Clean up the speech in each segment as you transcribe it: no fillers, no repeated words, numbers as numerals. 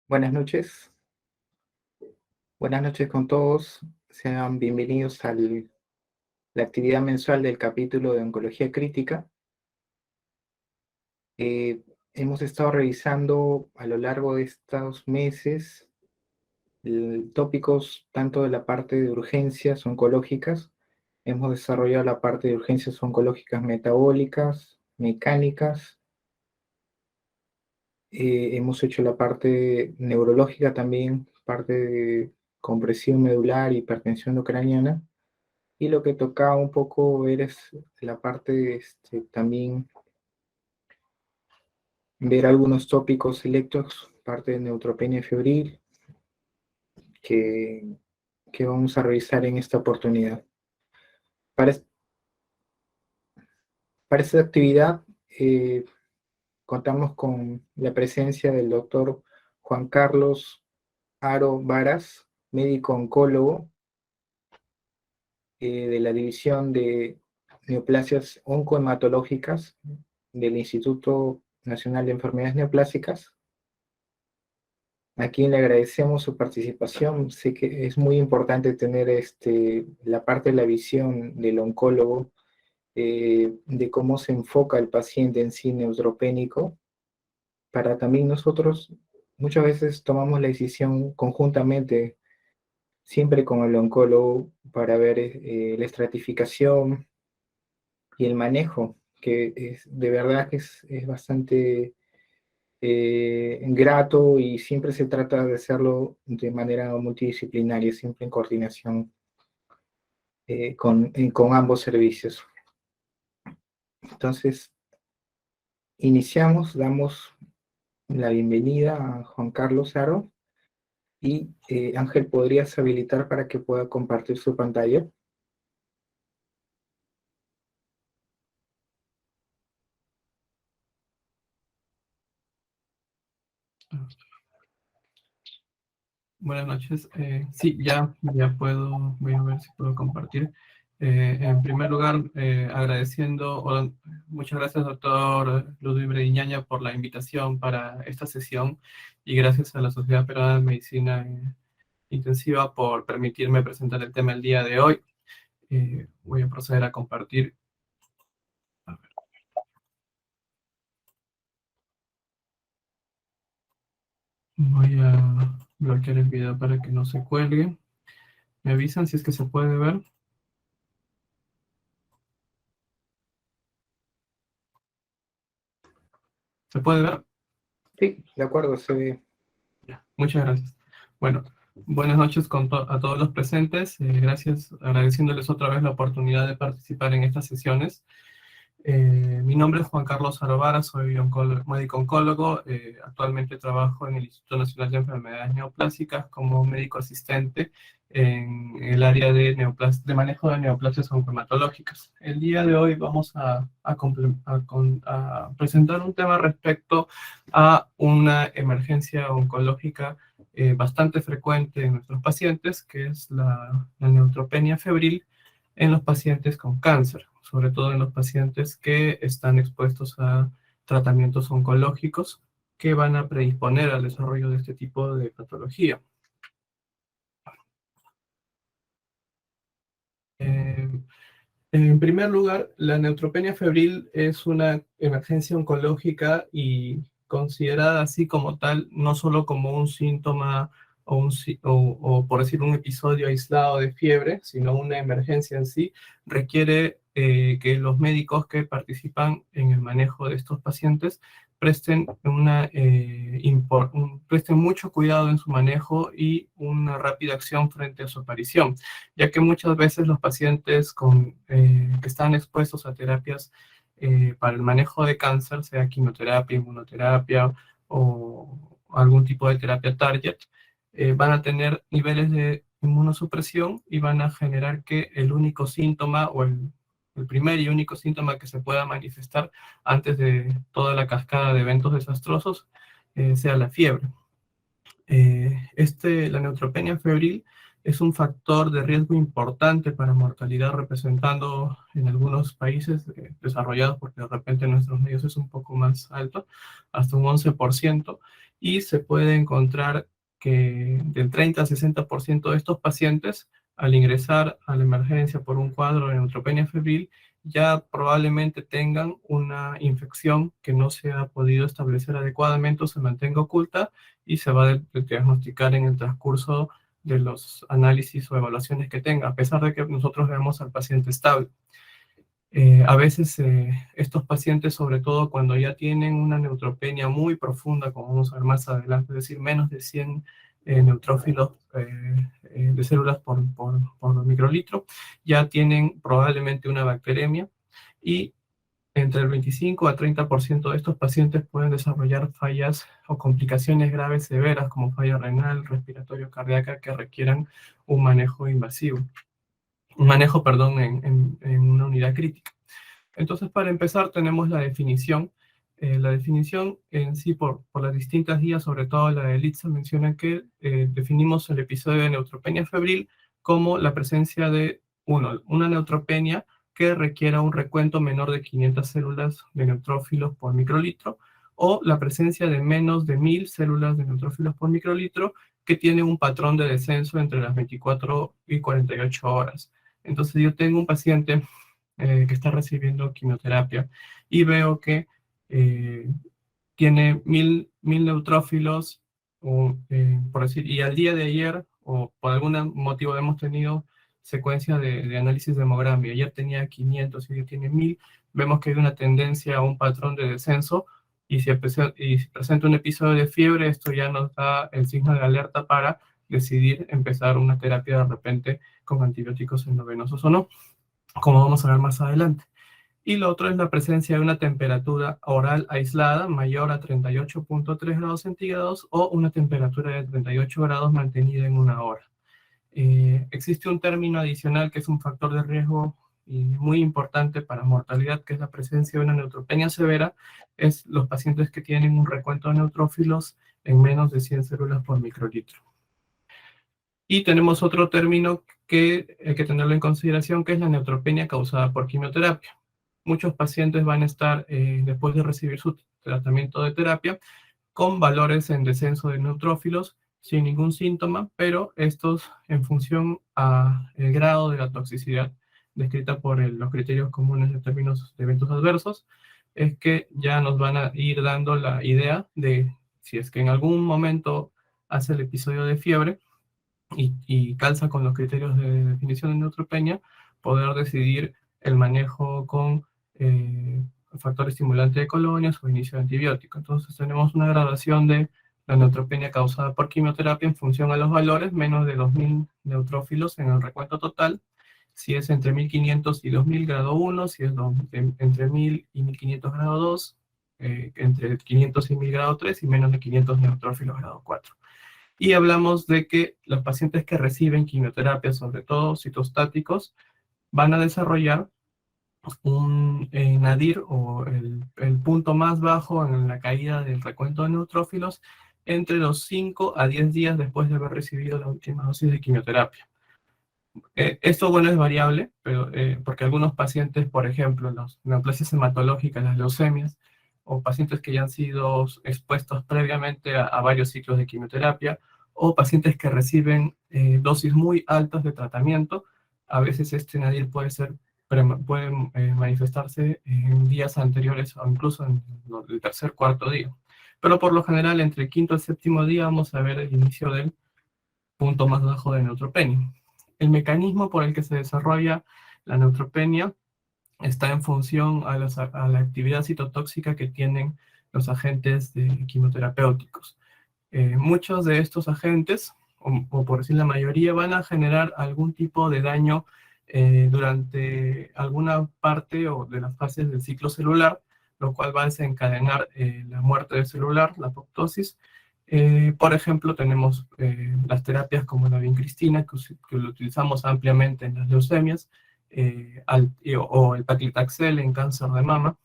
Buenas noches, buenas noches con todos. Sean bienvenidos a la actividad mensual del capítulo de Oncología Crítica. Hemos estado revisando a lo largo de estos meses tópicos tanto de la parte de urgencias oncológicas. Hemos desarrollado la parte de urgencias oncológicas metabólicas, mecánicas. Hemos hecho la parte neurológica también, parte de compresión medular, hipertensión intracraniana. Y lo que tocaba un poco ver es la parte, también ver algunos tópicos selectos, parte de neutropenia febril, que, que vamos a revisar en esta oportunidad. Para, para esta actividad contamos con la presencia del doctor Juan Carlos Aro Varas, médico oncólogo de la División de Neoplasias Oncohematológicas del Instituto Nacional de Enfermedades Neoplásicas, a quien le agradecemos su participación. Sé que es muy importante tener la parte de la visión del oncólogo, de cómo se enfoca el paciente en sí neutropénico, para también nosotros muchas veces tomamos la decisión conjuntamente, siempre con el oncólogo, para ver la estratificación y el manejo, que de verdad que es bastante grato, y siempre se trata de hacerlo de manera multidisciplinaria, siempre en coordinación con ambos servicios. Entonces, iniciamos, damos la bienvenida a Juan Carlos Aro, y Ángel, ¿podrías habilitar para que pueda compartir su pantalla? Buenas noches. Sí, ya puedo, voy a ver si puedo compartir. En primer lugar, muchas gracias, doctor Ludwig Brediñaña, por la invitación para esta sesión, y gracias a la Sociedad Peruana de Medicina Intensiva por permitirme presentar el tema el día de hoy. Voy a proceder a compartir. Voy a bloquear el video para que no se cuelgue. ¿Me avisan si es que se puede ver? ¿Se puede ver? Sí, de acuerdo, se ve. Muchas gracias. Bueno, buenas noches a todos los presentes. Gracias, agradeciéndoles otra vez la oportunidad de participar en estas sesiones. Mi nombre es Juan Carlos Arovara, soy médico oncólogo. Actualmente trabajo en el Instituto Nacional de Enfermedades Neoplásicas como médico asistente en el área de manejo de neoplasias oncohematológicas. El día de hoy vamos a presentar un tema respecto a una emergencia oncológica bastante frecuente en nuestros pacientes, que es la neutropenia febril en los pacientes con cáncer, sobre todo en los pacientes que están expuestos a tratamientos oncológicos que van a predisponer al desarrollo de este tipo de patología. En primer lugar, la neutropenia febril es una emergencia oncológica y considerada así como tal, no solo como un síntoma o por decir un episodio aislado de fiebre, sino una emergencia en sí. Requiere que los médicos que participan en el manejo de estos pacientes presten, presten mucho cuidado en su manejo y una rápida acción frente a su aparición, ya que muchas veces los pacientes que están expuestos a terapias para el manejo de cáncer, sea quimioterapia, inmunoterapia o algún tipo de terapia target, van a tener niveles de inmunosupresión y van a generar que el único síntoma o el primer y único síntoma que se pueda manifestar antes de toda la cascada de eventos desastrosos sea la fiebre. La neutropenia febril es un factor de riesgo importante para mortalidad, representando en algunos países desarrollados, porque de repente en nuestros medios es un poco más alto, hasta un 11%, y se puede encontrar que del 30 a 60% de estos pacientes, al ingresar a la emergencia por un cuadro de neutropenia febril, ya probablemente tengan una infección que no se ha podido establecer adecuadamente o se mantenga oculta, y se va a diagnosticar en el transcurso de los análisis o evaluaciones que tenga, a pesar de que nosotros veamos al paciente estable. A veces estos pacientes, sobre todo cuando ya tienen una neutropenia muy profunda, como vamos a ver más adelante, es decir, menos de 100 neutrófilos de células por microlitro, ya tienen probablemente una bacteremia, y entre el 25 a 30% de estos pacientes pueden desarrollar fallas o complicaciones graves severas, como falla renal, respiratorio, cardíaca, que requieran un manejo invasivo, un manejo, perdón, en una unidad crítica. Entonces, para empezar, tenemos la definición. La definición en sí, por las distintas guías, sobre todo la de Litza, menciona que definimos el episodio de neutropenia febril como la presencia de, una neutropenia que requiera un recuento menor de 500 células de neutrófilos por microlitro, o la presencia de menos de 1000 células de neutrófilos por microlitro que tiene un patrón de descenso entre las 24 y 48 horas. Entonces, yo tengo un paciente que está recibiendo quimioterapia y veo que tiene 1000 neutrófilos, por decir, y al día de ayer, o por algún motivo hemos tenido secuencia de análisis de hemograma, y ayer tenía 500 y hoy tiene 1000, vemos que hay una tendencia a un patrón de descenso, y si presenta un episodio de fiebre, esto ya nos da el signo de alerta para decidir empezar una terapia de repente con antibióticos endovenosos o no, como vamos a ver más adelante. Y lo otro es la presencia de una temperatura oral aislada mayor a 38.3 grados centígrados o una temperatura de 38 grados mantenida en una hora. Existe un término adicional que es un factor de riesgo y muy importante para mortalidad, que es la presencia de una neutropenia severa, es los pacientes que tienen un recuento de neutrófilos en menos de 100 células por microlitro. Y tenemos otro término que hay que tenerlo en consideración, que es la neutropenia causada por quimioterapia. Muchos pacientes van a estar, después de recibir su tratamiento de terapia, con valores en descenso de neutrófilos, sin ningún síntoma, pero estos, en función al grado de la toxicidad descrita por los criterios comunes de términos de eventos adversos, es que ya nos van a ir dando la idea de si es que en algún momento hace el episodio de fiebre, y calza con los criterios de definición de neutropenia, poder decidir el manejo con factor estimulante de colonias o inicio de antibiótico. Entonces tenemos una gradación de la neutropenia causada por quimioterapia en función a los valores, menos de 2000 neutrófilos en el recuento total. Si es entre 1500 y 2000, grado 1, si es entre 1000 y 1500, grado 2, entre 500 y 1000, grado 3, y menos de 500 neutrófilos, grado 4. Y hablamos de que los pacientes que reciben quimioterapia, sobre todo citostáticos, van a desarrollar un nadir, o el punto más bajo en la caída del recuento de neutrófilos, entre los 5 a 10 días después de haber recibido la última dosis de quimioterapia. Esto, bueno, es variable, pero, porque algunos pacientes, por ejemplo, las neoplasias hematológicas, las leucemias, o pacientes que ya han sido expuestos previamente a varios ciclos de quimioterapia, o pacientes que reciben dosis muy altas de tratamiento, a veces este nadir puede manifestarse en días anteriores o incluso en el tercer, cuarto día. Pero por lo general, entre el quinto y el séptimo día vamos a ver el inicio del punto más bajo de neutropenia. El mecanismo por el que se desarrolla la neutropenia está en función a la actividad citotóxica que tienen los agentes quimioterapéuticos. Muchos de estos agentes, o por decir la mayoría, van a generar algún tipo de daño durante alguna parte o de las fases del ciclo celular, lo cual va a desencadenar la muerte celular, la apoptosis. Por ejemplo, tenemos las terapias como la vincristina, que lo utilizamos ampliamente en las leucemias, o el paclitaxel en cáncer de mama.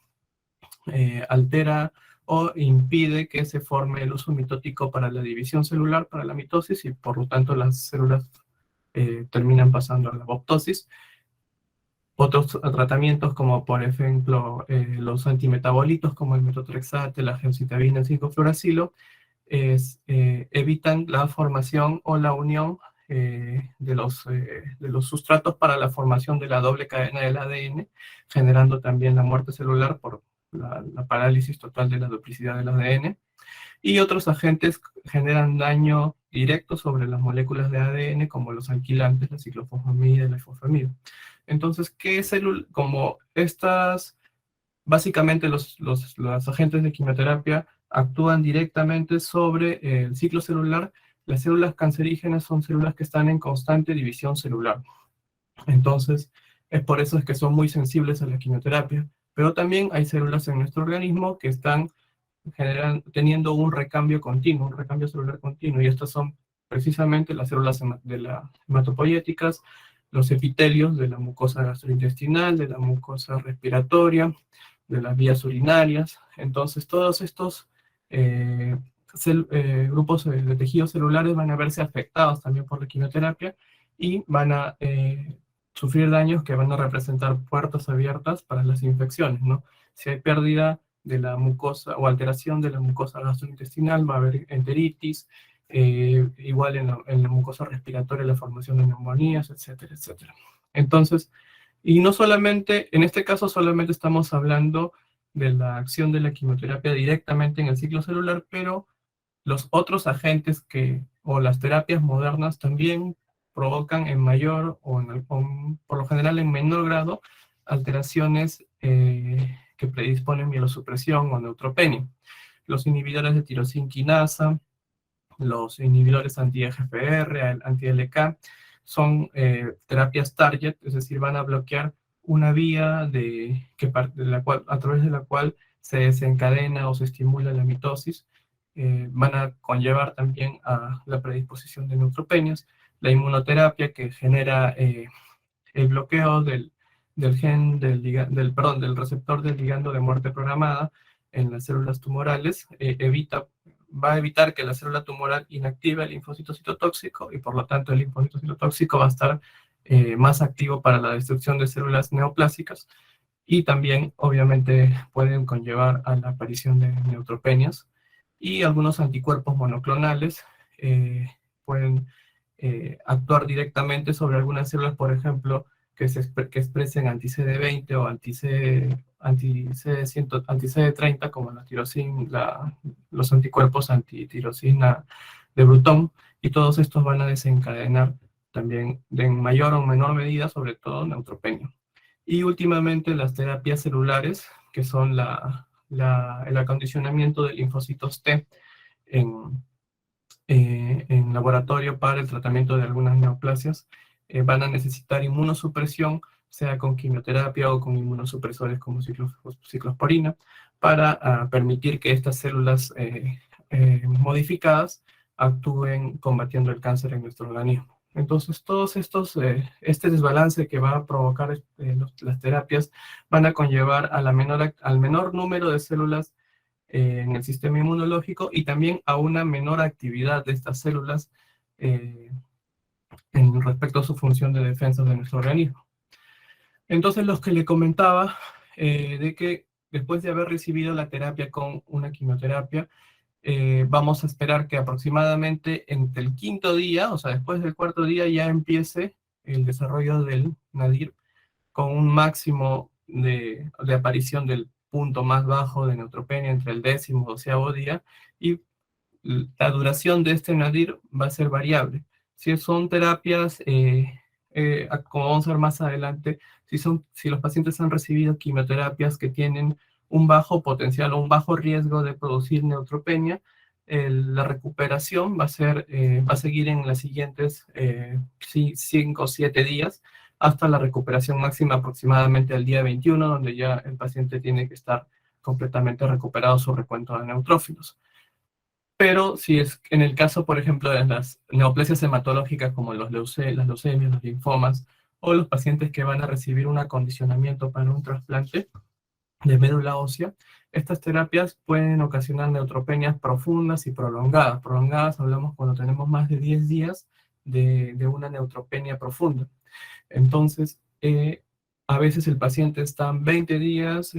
Altera o impide que se forme el uso mitótico para la división celular, para la mitosis, y por lo tanto las células terminan pasando a la apoptosis. Otros tratamientos, como por ejemplo los antimetabolitos, como el metotrexate, la gemcitabina, el 5-fluoracilo, evitan la formación o la unión de los sustratos para la formación de la doble cadena del ADN, generando también la muerte celular por la parálisis total de la duplicidad del ADN. Y otros agentes generan daño directo sobre las moléculas de ADN, como los alquilantes, la ciclofosfamida y la ifosfamida. Entonces, como estas, básicamente los agentes de quimioterapia actúan directamente sobre el ciclo celular, las células cancerígenas son células que están en constante división celular. Entonces, es por eso es que son muy sensibles a la quimioterapia. Pero también hay células en nuestro organismo que están teniendo un recambio continuo, un recambio celular continuo, y estas son precisamente las células de las hematopoyéticas, los epitelios de la mucosa gastrointestinal, de la mucosa respiratoria, de las vías urinarias. Entonces, todos estos grupos de tejidos celulares van a verse afectados también por la quimioterapia y van a sufrir daños que van a representar puertas abiertas para las infecciones, ¿no? Si hay pérdida de la mucosa o alteración de la mucosa gastrointestinal, va a haber enteritis, igual en la mucosa respiratoria la formación de neumonías, etcétera, etcétera. Entonces, y no solamente, en este caso solamente estamos hablando de la acción de la quimioterapia directamente en el ciclo celular, pero los otros agentes o las terapias modernas también provocan en mayor o por lo general en menor grado alteraciones que predisponen mielosupresión o neutropenia. Los inhibidores de tirosina quinasa, los inhibidores anti-EGFR, anti-LK, son terapias target, es decir, van a bloquear una vía a través de la cual se desencadena o se estimula la mitosis. Van a conllevar también a la predisposición de neutropenias. La inmunoterapia, que genera el bloqueo del receptor del ligando de muerte programada en las células tumorales, va a evitar que la célula tumoral inactive el linfocito citotóxico, y por lo tanto el linfocito citotóxico va a estar más activo para la destrucción de células neoplásicas, y también obviamente pueden conllevar a la aparición de neutropenias. Y algunos anticuerpos monoclonales pueden actuar directamente sobre algunas células, por ejemplo, que expresen anti-CD20 o anti-CD30, como la tirosina, los anticuerpos antitirosina de Bruton, y todos estos van a desencadenar también en mayor o menor medida, sobre todo, neutropenia. Y últimamente las terapias celulares, que son el acondicionamiento de linfocitos T en laboratorio para el tratamiento de algunas neoplasias, van a necesitar inmunosupresión, sea con quimioterapia o con inmunosupresores como ciclosporina, para permitir que estas células modificadas actúen combatiendo el cáncer en nuestro organismo. Entonces, todos este desbalance que va a provocar las terapias van a conllevar al menor número de células en el sistema inmunológico, y también a una menor actividad de estas células en respecto a su función de defensa de nuestro organismo. Entonces, los que le comentaba de que después de haber recibido la terapia con una quimioterapia, vamos a esperar que aproximadamente entre el quinto día, o sea, después del cuarto día, ya empiece el desarrollo del nadir con un máximo de aparición del punto más bajo de neutropenia entre el 10º y 12º día, y la duración de este nadir va a ser variable. Si son terapias, como vamos a ver más adelante, si los pacientes han recibido quimioterapias que tienen un bajo potencial o un bajo riesgo de producir neutropenia, la recuperación va a seguir en las siguientes 5 o 7 días, hasta la recuperación máxima aproximadamente al día 21, donde ya el paciente tiene que estar completamente recuperado su recuento de neutrófilos. Pero si es en el caso, por ejemplo, de las neoplasias hematológicas como las leucemias, los linfomas, o los pacientes que van a recibir un acondicionamiento para un trasplante de médula ósea, estas terapias pueden ocasionar neutropenias profundas y prolongadas. Prolongadas hablamos cuando tenemos más de 10 días de una neutropenia profunda. Entonces, a veces el paciente está 20 días,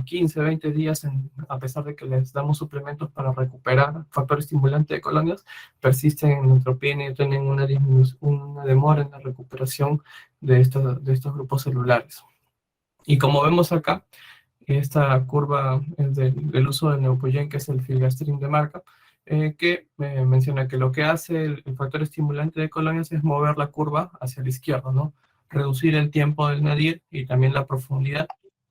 15, 20 días, a pesar de que les damos suplementos para recuperar factor estimulante de colonias, persisten en neutropenia y tienen una demora en la recuperación de estos grupos celulares. Y como vemos acá, esta curva es del uso del Neupogen, que es el filgastrin de marca, que menciona que lo que hace el factor estimulante de colonias es mover la curva hacia la izquierda, ¿no? Reducir el tiempo del nadir y también la profundidad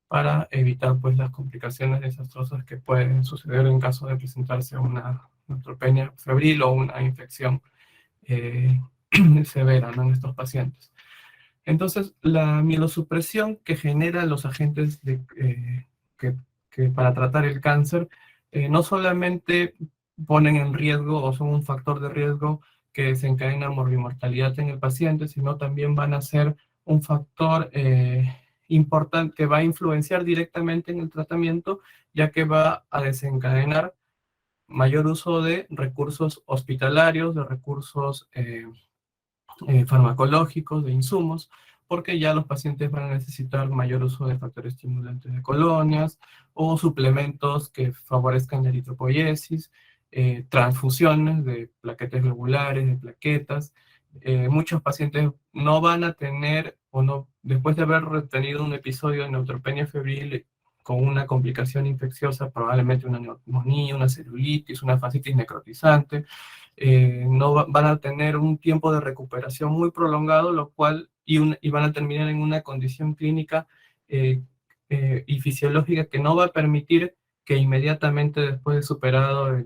para evitar pues las complicaciones desastrosas que pueden suceder en caso de presentarse una neutropenia febril o una infección severa, ¿no?, en estos pacientes. Entonces, la mielosupresión que generan los agentes que para tratar el cáncer no solamente ponen en riesgo o son un factor de riesgo que desencadena morbimortalidad en el paciente, sino también van a ser un factor importante que va a influenciar directamente en el tratamiento, ya que va a desencadenar mayor uso de recursos hospitalarios, de recursos farmacológicos, de insumos, porque ya los pacientes van a necesitar mayor uso de factores estimulantes de colonias o suplementos que favorezcan la eritropoiesis, transfusiones de plaquetas globulares, de plaquetas. Muchos pacientes no van a tener, o no, después de haber tenido un episodio de neutropenia febril con una complicación infecciosa, probablemente una neumonía, una celulitis, una fascitis necrotizante, no van a tener un tiempo de recuperación muy prolongado, lo cual, y van a terminar en una condición clínica y fisiológica que no va a permitir que inmediatamente después de superado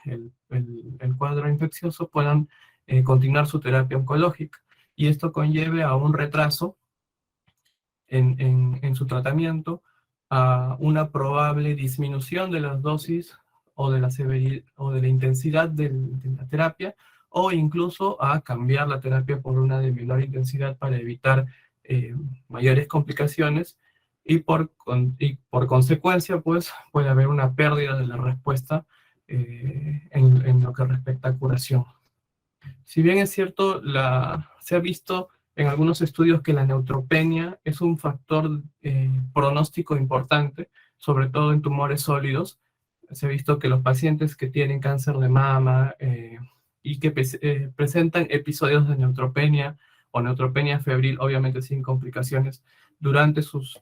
el cuadro infeccioso puedan continuar su terapia oncológica. Y esto conlleve a un retraso en su tratamiento, a una probable disminución de las dosis o de la severidad o de la intensidad de la terapia, o incluso a cambiar la terapia por una de menor intensidad para evitar mayores complicaciones, y por consecuencia, pues, puede haber una pérdida de la respuesta en lo que respecta a curación. Si bien es cierto, se ha visto en algunos estudios que la neutropenia es un factor pronóstico importante, sobre todo en tumores sólidos. Se ha visto que los pacientes que tienen cáncer de mama y que presentan episodios de neutropenia o neutropenia febril, obviamente sin complicaciones, durante sus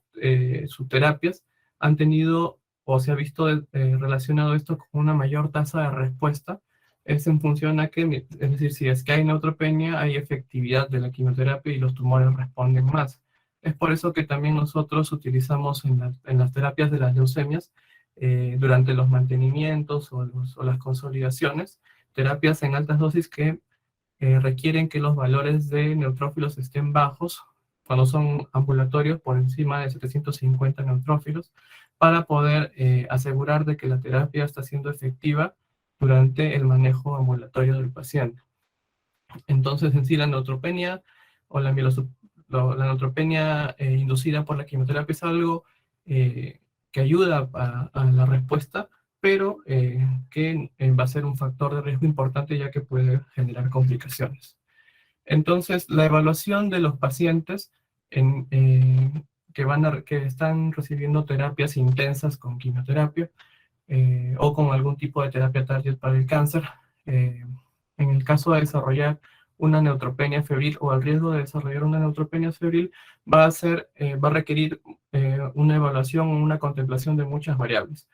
terapias, han tenido, o se ha visto relacionado esto con una mayor tasa de respuesta. Es en función a que, es decir, si es que hay neutropenia, hay efectividad de la quimioterapia y los tumores responden más. Es por eso que también nosotros utilizamos en las terapias de las leucemias, durante los mantenimientos o las consolidaciones, terapias en altas dosis que requieren que los valores de neutrófilos estén bajos, cuando son ambulatorios por encima de 750 neutrófilos, para poder asegurar de que la terapia está siendo efectiva durante el manejo ambulatorio del paciente. Entonces, en sí, la neutropenia o la neutropenia inducida por la quimioterapia es algo que ayuda a la respuesta, pero que va a ser un factor de riesgo importante, ya que puede generar complicaciones. Entonces, la evaluación de los pacientes que están recibiendo terapias intensas con quimioterapia o con algún tipo de terapia target para el cáncer, en el caso de desarrollar una neutropenia febril o el riesgo de desarrollar una neutropenia febril, va a requerir una evaluación o una contemplación de muchas variables.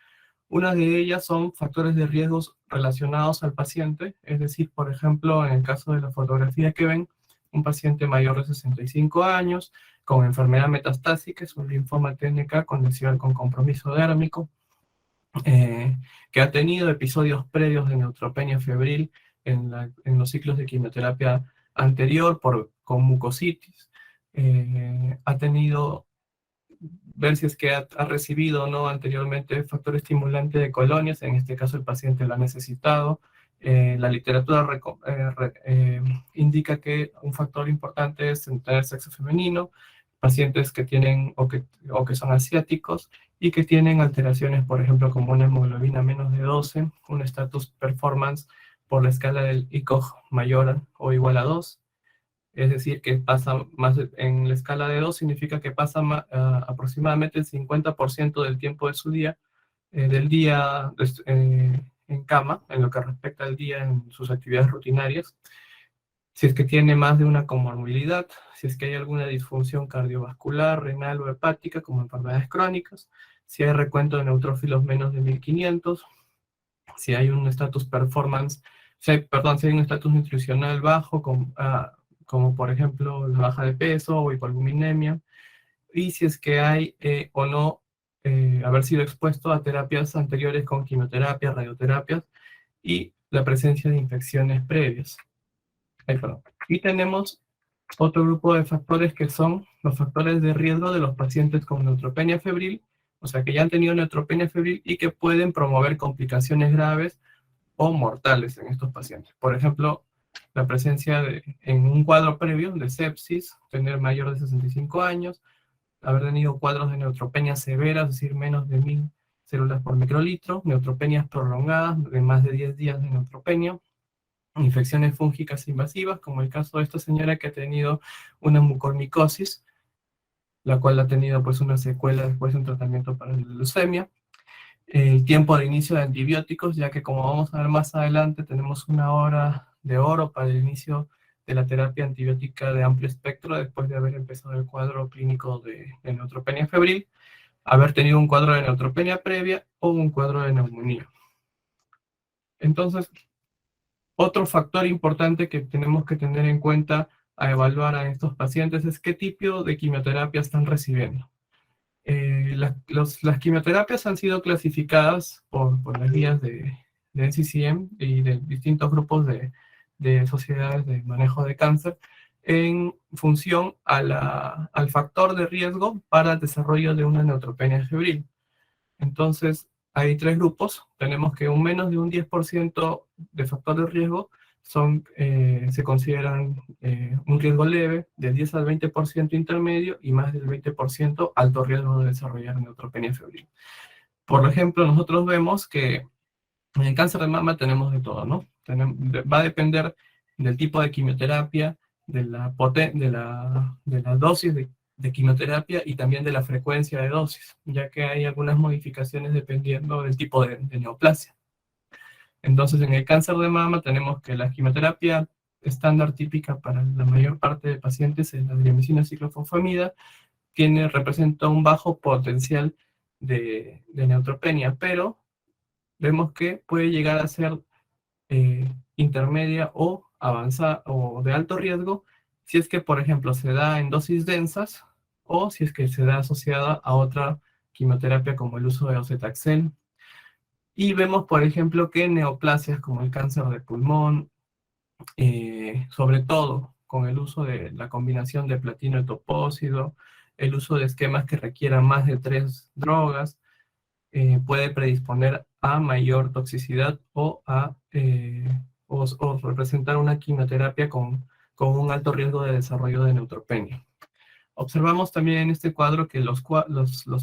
Una de ellas son factores de riesgos relacionados al paciente, es decir, por ejemplo, en el caso de la fotografía que ven, un paciente mayor de 65 años, con enfermedad metastásica, es un linfoma TNK con lesión con compromiso dérmico, que ha tenido episodios previos de neutropenia febril en los ciclos de quimioterapia anterior con mucositis, ha tenido, ver si es que ha recibido o no anteriormente factor estimulante de colonias, en este caso el paciente lo ha necesitado. La literatura indica que un factor importante es tener sexo femenino, pacientes que tienen o que son asiáticos y que tienen alteraciones, por ejemplo, como una hemoglobina menos de 12, un status performance por la escala del ICOG mayor o igual a 2, es decir, que pasa más, en la escala de 2 significa que pasa aproximadamente el 50% del tiempo de su día, del día en cama, en lo que respecta al día en sus actividades rutinarias. Si es que tiene más de una comorbilidad, si es que hay alguna disfunción cardiovascular, renal o hepática, como enfermedades crónicas, si hay recuento de neutrófilos menos de 1500, si hay un estatus performance, perdón, si hay un estatus nutricional bajo, como por ejemplo la baja de peso o hipoalbuminemia, y si es que hay o no haber sido expuesto a terapias anteriores con quimioterapia, radioterapias y la presencia de infecciones previas. Perdón. Y tenemos otro grupo de factores que son los factores de riesgo de los pacientes con neutropenia febril, o sea que ya han tenido neutropenia febril y que pueden promover complicaciones graves o mortales en estos pacientes. Por ejemplo, la presencia en un cuadro previo de sepsis, tener mayor de 65 años, haber tenido cuadros de neutropenia severas, es decir, menos de 1000 células por microlitro, neutropenias prolongadas de más de 10 días de neutropenia, infecciones fúngicas invasivas, como el caso de esta señora que ha tenido una mucormicosis, la cual ha tenido pues una secuela después de un tratamiento para la leucemia. El tiempo de inicio de antibióticos, ya que como vamos a ver más adelante, tenemos una hora de oro para el inicio de la terapia antibiótica de amplio espectro después de haber empezado el cuadro clínico de neutropenia febril, haber tenido un cuadro de neutropenia previa o un cuadro de neumonía. Entonces, otro factor importante que tenemos que tener en cuenta a evaluar a estos pacientes es qué tipo de quimioterapia están recibiendo. Las quimioterapias han sido clasificadas por las guías de NCCN y de distintos grupos de sociedades de manejo de cáncer en función al factor de riesgo para el desarrollo de una neutropenia febril. Entonces, hay tres grupos. Tenemos que menos de un 10% de factor de riesgo se consideran un riesgo leve, del 10 al 20% intermedio y más del 20% alto riesgo de desarrollar neutropenia febril. Por ejemplo, nosotros vemos que en el cáncer de mama tenemos de todo, ¿no? Va a depender del tipo de quimioterapia, de la dosis de quimioterapia y también de la frecuencia de dosis, ya que hay algunas modificaciones dependiendo del tipo de neoplasia. Entonces, en el cáncer de mama tenemos que la quimioterapia estándar típica para la mayor parte de pacientes es la adriamicina ciclofosfamida, representa un bajo potencial de neutropenia, pero vemos que puede llegar a ser intermedia o avanzada o de alto riesgo si es que, por ejemplo, se da en dosis densas o si es que se da asociada a otra quimioterapia como el uso de docetaxel. Y vemos, por ejemplo, que neoplasias como el cáncer de pulmón, sobre todo con el uso de la combinación de platino y topósido, el uso de esquemas que requieran más de 3 drogas, puede predisponer a mayor toxicidad o representar una quimioterapia con un alto riesgo de desarrollo de neutropenia. Observamos también en este cuadro que los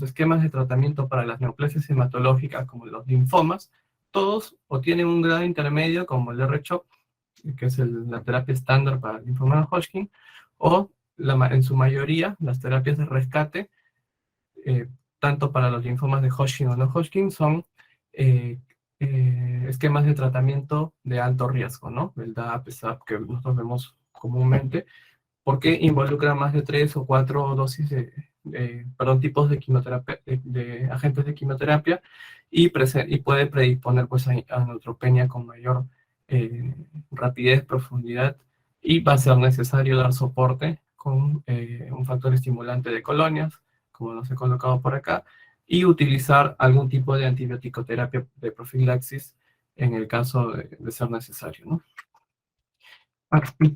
esquemas de tratamiento para las neoplasias hematológicas, como los linfomas, todos o tienen un grado intermedio, como el R-CHOP, que es la terapia estándar para el linfoma de Hodgkin, o en su mayoría, las terapias de rescate, tanto para los linfomas de Hodgkin o no Hodgkin, son esquemas de tratamiento de alto riesgo, ¿no? El DAP, SAP, que nosotros vemos comúnmente, porque involucra más de 3 o 4 dosis tipos de quimioterapia, de agentes de quimioterapia, y puede predisponer pues, a neutropenia con mayor rapidez, profundidad, y va a ser necesario dar soporte con un factor estimulante de colonias, como los he colocado por acá, y utilizar algún tipo de antibiótico-terapia de profilaxis en el caso de ser necesario, ¿no?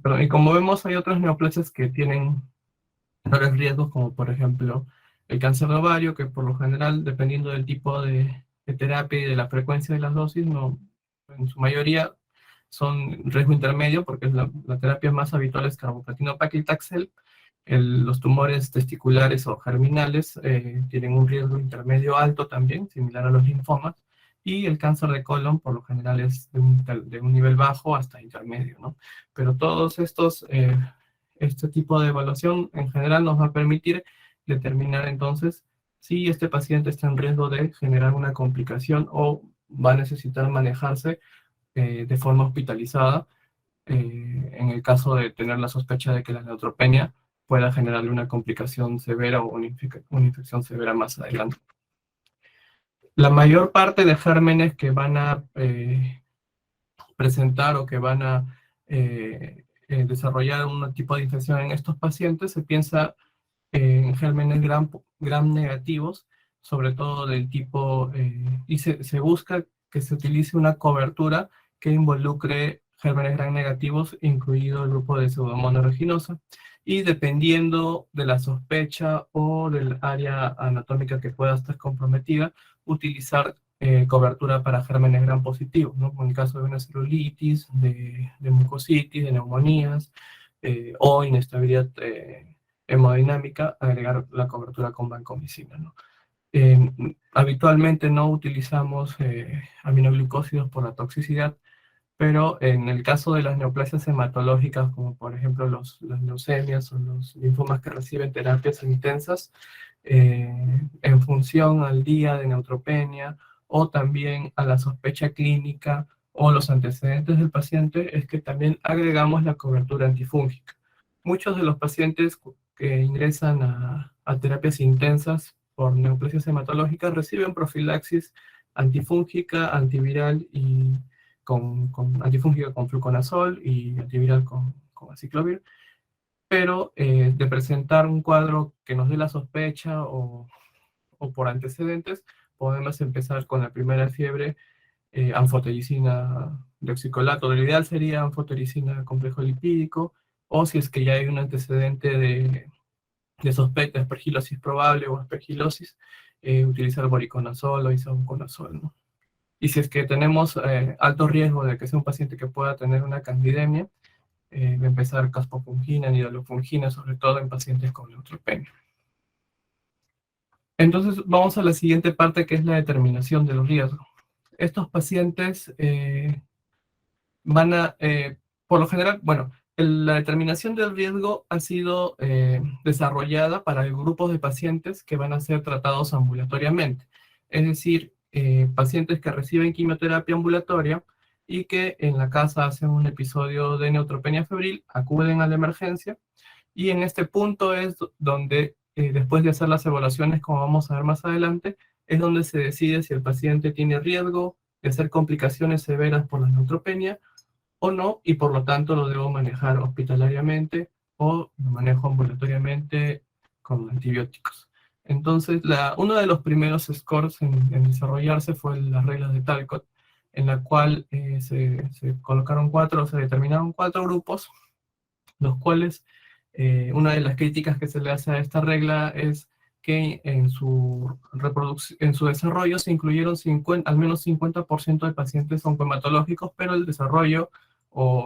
Perdón, y como vemos, hay otras neoplasias que tienen menores riesgos, como por ejemplo el cáncer de ovario, que por lo general, dependiendo del tipo de terapia y de la frecuencia de las dosis, en su mayoría son riesgo intermedio, porque la terapia más habitual es carboplatino paclitaxel. Los tumores testiculares o germinales tienen un riesgo intermedio alto también, similar a los linfomas, y el cáncer de colon por lo general es de un nivel bajo hasta intermedio, ¿no? Pero todos estos este tipo de evaluación en general nos va a permitir determinar entonces si este paciente está en riesgo de generar una complicación o va a necesitar manejarse de forma hospitalizada en el caso de tener la sospecha de que la neutropenia pueda generarle una complicación severa o una infección severa más adelante. La mayor parte de gérmenes que van a presentar o que van a desarrollar un tipo de infección en estos pacientes se piensa en gérmenes gram negativos, sobre todo del tipo, y se busca que se utilice una cobertura que involucre gérmenes gram negativos, incluido el grupo de Pseudomonas aeruginosa, y dependiendo de la sospecha o del área anatómica que pueda estar comprometida, utilizar cobertura para gérmenes gram positivos, ¿no? Como en el caso de una celulitis, de mucositis, de neumonías, o inestabilidad hemodinámica, agregar la cobertura con vancomicina, ¿no? Habitualmente no utilizamos aminoglucósidos por la toxicidad, pero en el caso de las neoplasias hematológicas, como por ejemplo las leucemias o los linfomas que reciben terapias intensas, en función al día de neutropenia o también a la sospecha clínica o los antecedentes del paciente, es que también agregamos la cobertura antifúngica. Muchos de los pacientes que ingresan a terapias intensas por neoplasias hematológicas reciben profilaxis antifúngica, antiviral y con antifúngica con fluconazol y antiviral con aciclovir, pero de presentar un cuadro que nos dé la sospecha o por antecedentes, podemos empezar con la primera fiebre, anfotericina deoxicolato. Lo ideal sería anfotericina complejo lipídico, o si es que ya hay un antecedente de sospecha de aspergilosis probable o aspergilosis, utilizar voriconazol o isavuconazol, ¿no? Y si es que tenemos alto riesgo de que sea un paciente que pueda tener una candidemia, empezar caspofungina, nidolofungina, sobre todo en pacientes con neutropenia. Entonces vamos a la siguiente parte, que es la determinación de los riesgos. Estos pacientes van a, por lo general, bueno, la determinación del riesgo ha sido desarrollada para grupos de pacientes que van a ser tratados ambulatoriamente. Es decir, pacientes que reciben quimioterapia ambulatoria y que en la casa hacen un episodio de neutropenia febril, acuden a la emergencia, y en este punto es donde, después de hacer las evaluaciones, como vamos a ver más adelante, es donde se decide si el paciente tiene riesgo de hacer complicaciones severas por la neutropenia o no, y por lo tanto lo debo manejar hospitalariamente o lo manejo ambulatoriamente con antibióticos. Entonces, uno de los primeros scores en desarrollarse fue las reglas de Talcott, en la cual se colocaron se determinaron 4 grupos, los cuales una de las críticas que se le hace a esta regla es que en su desarrollo se incluyeron al menos 50% de pacientes oncohematológicos, pero el desarrollo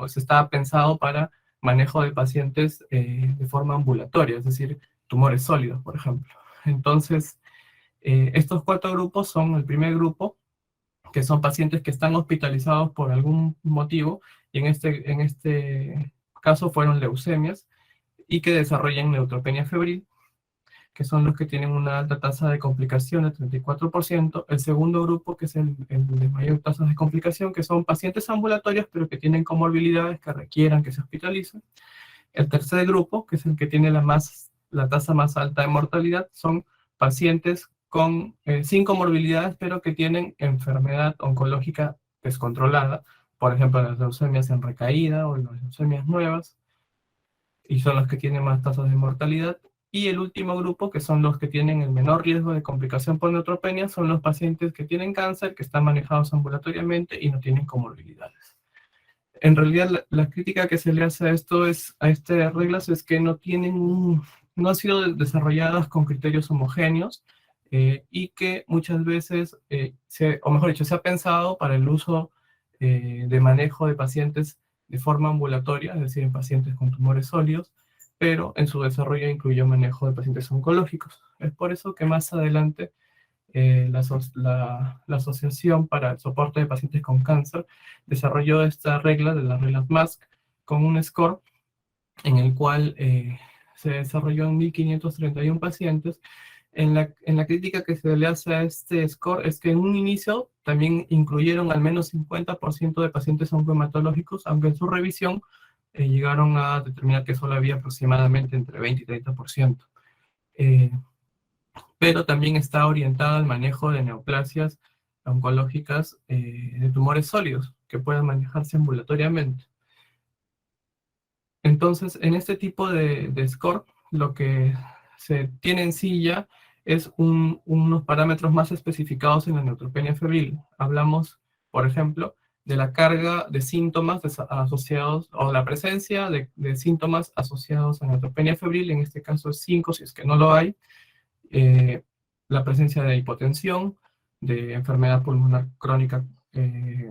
se estaba pensado para manejo de pacientes de forma ambulatoria, es decir, tumores sólidos, por ejemplo. Entonces, estos 4 grupos son el primer grupo, que son pacientes que están hospitalizados por algún motivo, y en este caso fueron leucemias, y que desarrollan neutropenia febril, que son los que tienen una alta tasa de complicación de 34%. El segundo grupo, que es el de mayor tasa de complicación, que son pacientes ambulatorios, pero que tienen comorbilidades que requieran que se hospitalicen. El tercer grupo, que es el que tiene la tasa más alta de mortalidad, son pacientes sin comorbilidades, pero que tienen enfermedad oncológica descontrolada, por ejemplo, las leucemias en recaída o las leucemias nuevas, y son los que tienen más tasas de mortalidad. Y el último grupo, que son los que tienen el menor riesgo de complicación por neutropenia, son los pacientes que tienen cáncer, que están manejados ambulatoriamente y no tienen comorbilidades. En realidad, la crítica que se le hace a estas reglas es que no han sido desarrolladas con criterios homogéneos, y que muchas veces, o mejor dicho, se ha pensado para el uso de manejo de pacientes de forma ambulatoria, es decir, en pacientes con tumores sólidos, pero en su desarrollo incluyó manejo de pacientes oncológicos. Es por eso que más adelante la Asociación para el Soporte de Pacientes con Cáncer desarrolló esta regla de las reglas MASC con un score en el cual se desarrolló en 1.531 pacientes. En la crítica que se le hace a este score es que en un inicio también incluyeron al menos 50% de pacientes oncohematológicos, aunque en su revisión llegaron a determinar que solo había aproximadamente entre 20 y 30%. Pero también está orientada al manejo de neoplasias oncológicas de tumores sólidos que puedan manejarse ambulatoriamente. Entonces, en este tipo de score, lo que se tiene en sí ya es unos parámetros más especificados en la neutropenia febril. Hablamos, por ejemplo, de la carga de síntomas asociados, o la presencia de síntomas asociados a neutropenia febril, en este caso es 5, si es que no lo hay, la presencia de hipotensión, de enfermedad pulmonar crónica,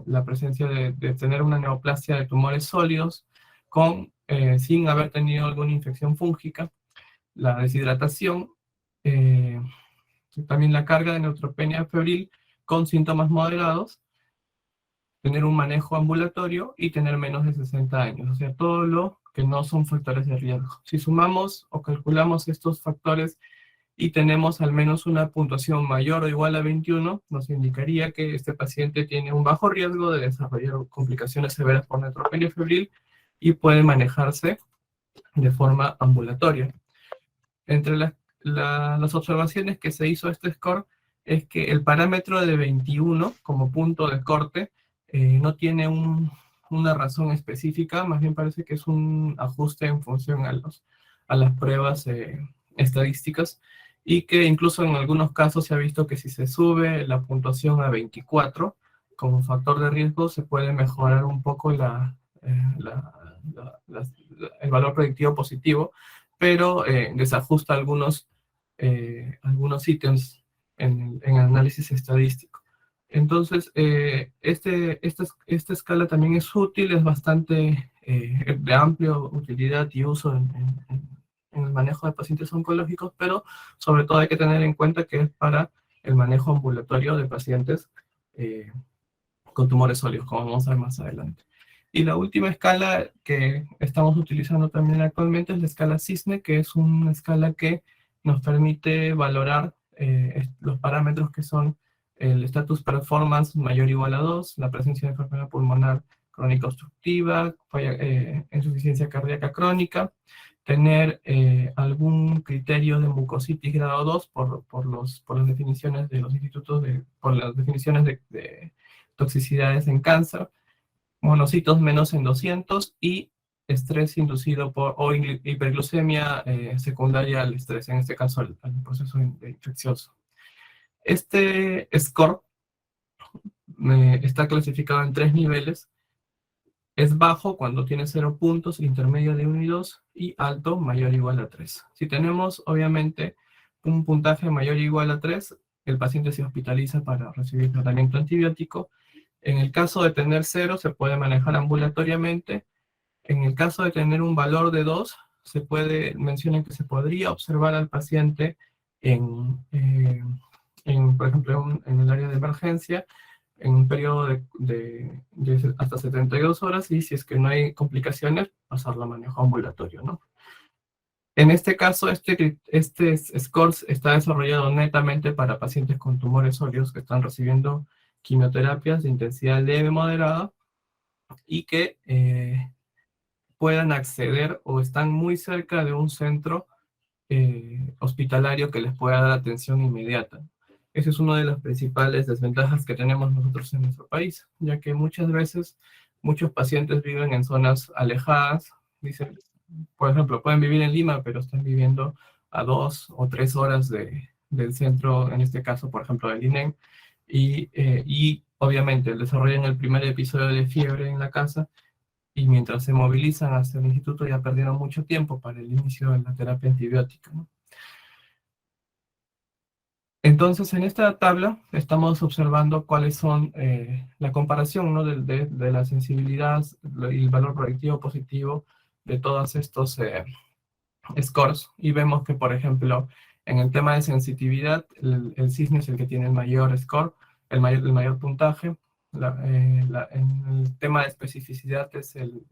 la presencia de tener una neoplasia de tumores sólidos, sin haber tenido alguna infección fúngica, la deshidratación, también la carga de neutropenia febril con síntomas moderados, tener un manejo ambulatorio y tener menos de 60 años, o sea, todo lo que no son factores de riesgo. Si sumamos o calculamos estos factores y tenemos al menos una puntuación mayor o igual a 21, nos indicaría que este paciente tiene un bajo riesgo de desarrollar complicaciones severas por neutropenia febril y puede manejarse de forma ambulatoria. Entre las observaciones que se hizo a este score es que el parámetro de 21 como punto de corte no tiene una razón específica, más bien parece que es un ajuste en función a las pruebas estadísticas, y que incluso en algunos casos se ha visto que si se sube la puntuación a 24 como factor de riesgo, se puede mejorar un poco el valor predictivo positivo, pero desajusta algunos ítems en el análisis estadístico. Entonces, esta escala también es útil, es bastante de amplia utilidad y uso en el manejo de pacientes oncológicos, pero sobre todo hay que tener en cuenta que es para el manejo ambulatorio de pacientes con tumores sólidos, como vamos a ver más adelante. Y la última escala que estamos utilizando también actualmente es la escala CISNE, que es una escala que nos permite valorar los parámetros que son el status performance mayor o igual a 2, la presencia de enfermedad pulmonar crónica obstructiva, insuficiencia cardíaca crónica, tener algún criterio de mucositis grado 2 por las definiciones de los institutos, por las definiciones de toxicidades en cáncer, monocitos menos en 200 y estrés inducido o hiperglucemia secundaria al estrés, en este caso al proceso infeccioso. Este score está clasificado en 3 niveles. Es bajo cuando tiene 0 puntos, intermedio de 1 y 2, y alto mayor o igual a 3. Si tenemos, obviamente, un puntaje mayor o igual a 3, el paciente se hospitaliza para recibir tratamiento antibiótico. En el caso de tener 0, se puede manejar ambulatoriamente. En el caso de tener un valor de 2, mencionan que se podría observar al paciente por ejemplo, en el área de emergencia, en un periodo de hasta 72 horas, y si es que no hay complicaciones, pasarlo a manejo ambulatorio, ¿no? En este caso, este score está desarrollado netamente para pacientes con tumores sólidos que están recibiendo quimioterapias de intensidad leve moderada y que puedan acceder o están muy cerca de un centro hospitalario que les pueda dar atención inmediata. Esa es una de las principales desventajas que tenemos nosotros en nuestro país, ya que muchas veces muchos pacientes viven en zonas alejadas. Dicen, por ejemplo, pueden vivir en Lima, pero están viviendo a 2 o 3 horas del centro, en este caso, por ejemplo, del INEM, y obviamente desarrollan el primer episodio de fiebre en la casa, y mientras se movilizan hacia el instituto ya perdieron mucho tiempo para el inicio de la terapia antibiótica, ¿no? Entonces, en esta tabla estamos observando cuáles son la comparación, ¿no?, de la sensibilidad y el valor predictivo positivo de todos estos scores, y vemos que, por ejemplo, en el tema de sensitividad, el CISNE es el que tiene el mayor score, el mayor puntaje. En el tema de especificidad es el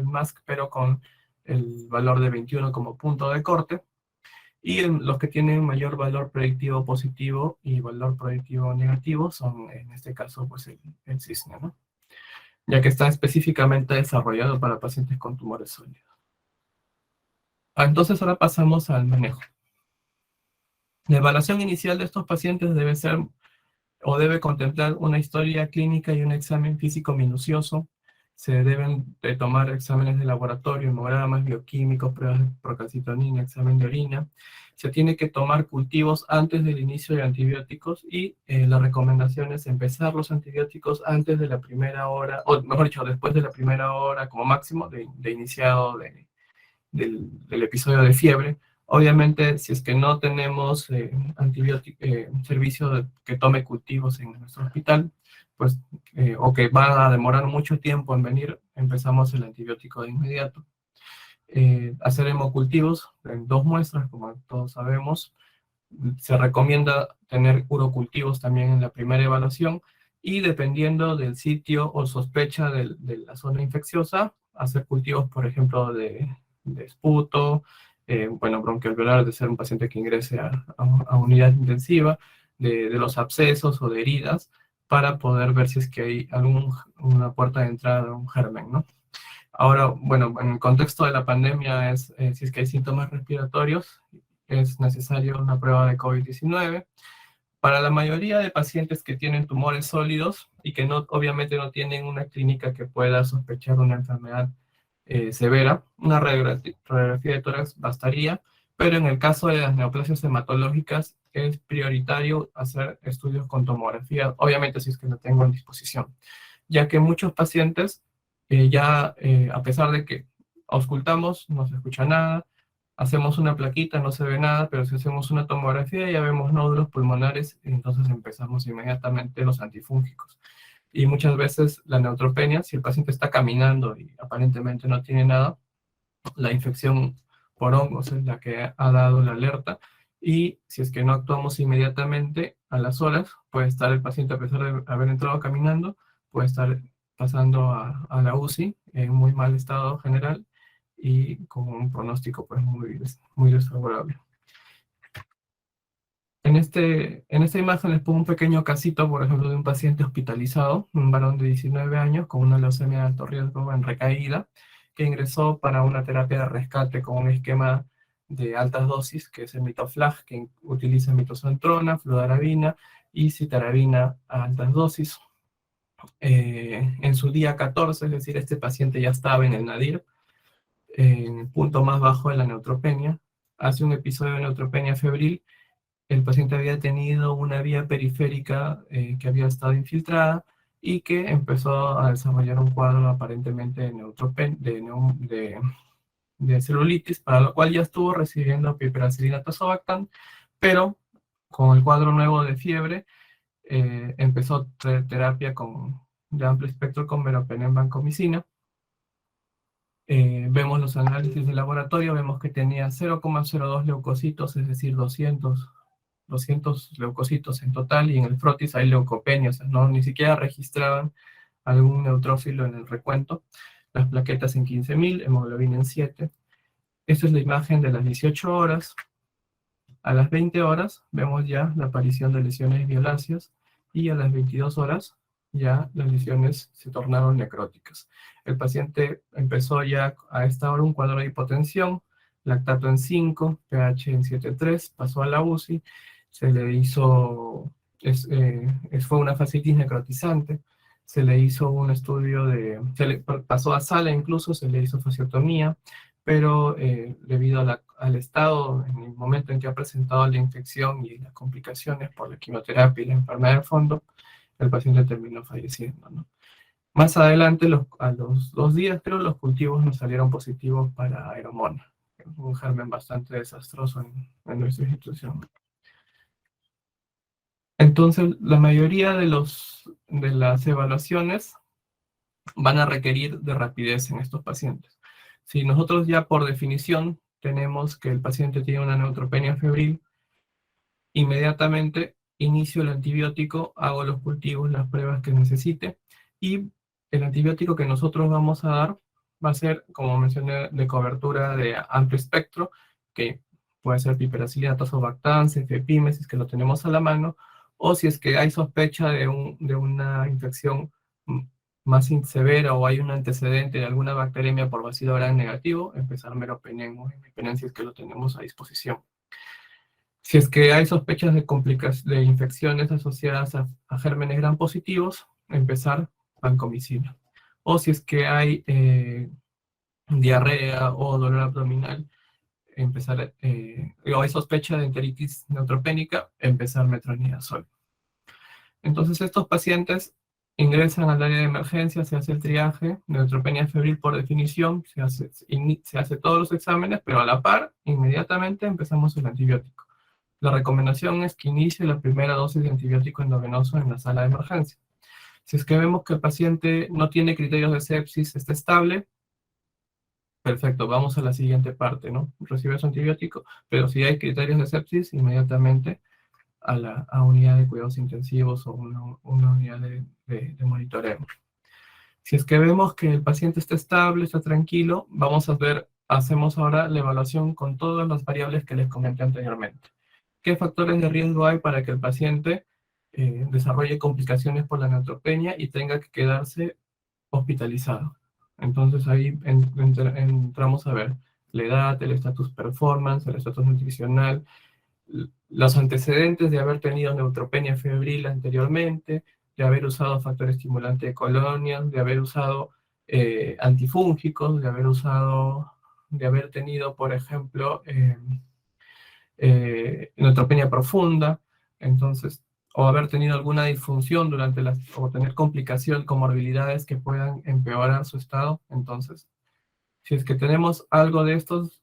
MASC, pero con el valor de 21 como punto de corte, y los que tienen mayor valor predictivo positivo y valor predictivo negativo son, en este caso, pues el cisne, ¿no? Ya que está específicamente desarrollado para pacientes con tumores sólidos. Entonces ahora pasamos al manejo. La evaluación inicial de estos pacientes debe ser o debe contemplar una historia clínica y un examen físico minucioso. Se deben de tomar exámenes de laboratorio, hemogramas, bioquímicos, pruebas de procalcitonina, examen de orina. Se tiene que tomar cultivos antes del inicio de antibióticos y la recomendación es empezar los antibióticos antes de la primera hora, o mejor dicho, después de la primera hora como máximo de iniciado del episodio de fiebre. Obviamente, si es que no tenemos un servicio que tome cultivos en nuestro hospital, pues, o que va a demorar mucho tiempo en venir, empezamos el antibiótico de inmediato. Hacer hemocultivos en 2 muestras, como todos sabemos. Se recomienda tener urocultivos también en la primera evaluación, y dependiendo del sitio o sospecha de la zona infecciosa, hacer cultivos, por ejemplo, de esputo, bueno, bronquialveolar, de ser un paciente que ingrese a unidad intensiva, de los abscesos o de heridas, para poder ver si es que hay una puerta de entrada de un germen, ¿no? Ahora, bueno, en el contexto de la pandemia, si es que hay síntomas respiratorios, es necesario una prueba de COVID-19. Para la mayoría de pacientes que tienen tumores sólidos y que no, obviamente no tienen una clínica que pueda sospechar una enfermedad severa, una radiografía de tórax bastaría, pero en el caso de las neoplasias hematológicas es prioritario hacer estudios con tomografía, obviamente si es que lo tengo en disposición, ya que muchos pacientes a pesar de que auscultamos, no se escucha nada, hacemos una plaquita, no se ve nada, pero si hacemos una tomografía ya vemos nódulos pulmonares, y entonces empezamos inmediatamente los antifúngicos. Y muchas veces la neutropenia, si el paciente está caminando y aparentemente no tiene nada, la infección por hongos es la que ha dado la alerta, y si es que no actuamos inmediatamente, a las horas, puede estar el paciente, a pesar de haber entrado caminando, puede estar pasando a la UCI en muy mal estado general y con un pronóstico pues muy desfavorable. En esta imagen les pongo un pequeño casito, por ejemplo, de un paciente hospitalizado, un varón de 19 años con una leucemia de alto riesgo en recaída, que ingresó para una terapia de rescate con un esquema de altas dosis, que es el Mitoflag, que utiliza mitoxantrona, fludarabina y citarabina a altas dosis. En su día 14, es decir, este paciente ya estaba en el nadir, en el punto más bajo de la neutropenia, hace un episodio de neutropenia febril. El paciente había tenido una vía periférica que había estado infiltrada y que empezó a desarrollar un cuadro aparentemente de celulitis, para lo cual ya estuvo recibiendo piperacilina tazobactam, pero con el cuadro nuevo de fiebre empezó terapia de amplio espectro con meropenem vancomicina. Vemos los análisis de laboratorio, vemos que tenía 0,02 leucocitos, es decir, 200 leucocitos en total, y en el frotis hay leucopenia, o sea, ni siquiera registraban algún neutrófilo en el recuento. Las plaquetas en 15.000, hemoglobina en 7. Esta es la imagen de las 18 horas. A las 20 horas vemos ya la aparición de lesiones violáceas, y a las 22 horas ya las lesiones se tornaron necróticas. El paciente empezó ya a esta hora un cuadro de hipotensión, lactato en 5, pH en 7,3, pasó a la UCI, se le hizo, fue una fascitis necrotizante, se le hizo un estudio pasó a sala incluso, se le hizo fasciotomía, pero debido al estado en el momento en que ha presentado la infección y las complicaciones por la quimioterapia y la enfermedad de fondo, el paciente terminó falleciendo, ¿no? Más adelante, a los 2 días, creo, los cultivos nos salieron positivos para Aeromona, un germen bastante desastroso en nuestra institución. Entonces, la mayoría de las evaluaciones van a requerir de rapidez en estos pacientes. Si nosotros ya por definición tenemos que el paciente tiene una neutropenia febril, inmediatamente inicio el antibiótico, hago los cultivos, las pruebas que necesite, y el antibiótico que nosotros vamos a dar va a ser, como mencioné, de cobertura de amplio espectro, que puede ser piperacilina, tazobactam, cefepime, si es que lo tenemos a la mano, o si es que hay sospecha de una infección más severa o hay un antecedente de alguna bacteriemia por bacilo gram negativo, empezar meropenem o imipenem si es que lo tenemos a disposición. Si es que hay sospechas de infecciones asociadas a gérmenes gram positivos, empezar vancomicina. O si es que hay diarrea o dolor abdominal, empezar, o hay sospecha de enteritis neutropénica, empezar metronidazol. Entonces estos pacientes ingresan al área de emergencia, se hace el triaje, neutropenia febril por definición, se hace todos los exámenes, pero a la par, inmediatamente empezamos el antibiótico. La recomendación es que inicie la primera dosis de antibiótico endovenoso en la sala de emergencia. Si es que vemos que el paciente no tiene criterios de sepsis, está estable, perfecto, vamos a la siguiente parte, ¿no? Recibe su antibiótico, pero si hay criterios de sepsis, inmediatamente a unidad de cuidados intensivos o una unidad de monitoreo. Si es que vemos que el paciente está estable, está tranquilo, vamos a ver, hacemos ahora la evaluación con todas las variables que les comenté anteriormente. ¿Qué factores de riesgo hay para que el paciente desarrolle complicaciones por la neutropenia y tenga que quedarse hospitalizado? Entonces ahí entramos a ver la edad, el estatus performance, el estatus nutricional, los antecedentes de haber tenido neutropenia febril anteriormente, de haber usado factor estimulante de colonias, de haber usado antifúngicos, de haber tenido, por ejemplo, neutropenia profunda, entonces, o haber tenido alguna disfunción o tener complicación, comorbilidades que puedan empeorar su estado. Entonces, si es que tenemos algo de estos,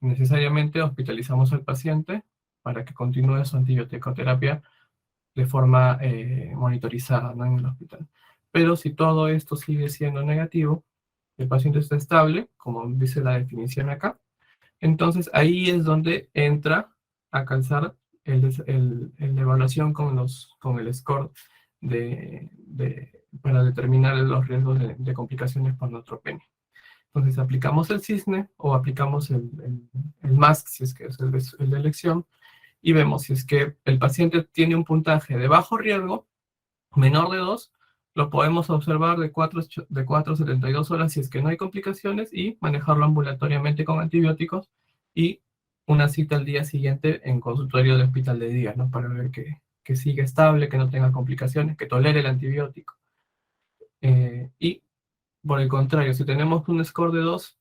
necesariamente hospitalizamos al paciente para que continúe su antibioticoterapia de forma monitorizada, ¿no?, en el hospital. Pero si todo esto sigue siendo negativo, el paciente está estable, como dice la definición acá, entonces ahí es donde entra a calzar la evaluación con el score para determinar los riesgos de complicaciones por neutropenia. Entonces aplicamos el cisne o aplicamos el MASC, si es que es el de elección, y vemos si es que el paciente tiene un puntaje de bajo riesgo, menor de 2, lo podemos observar de 4 a 72 horas si es que no hay complicaciones y manejarlo ambulatoriamente con antibióticos y una cita al día siguiente en consultorio de hospital de día, ¿no?, para ver que siga estable, que no tenga complicaciones, que tolere el antibiótico. Y por el contrario, si tenemos un score de 2,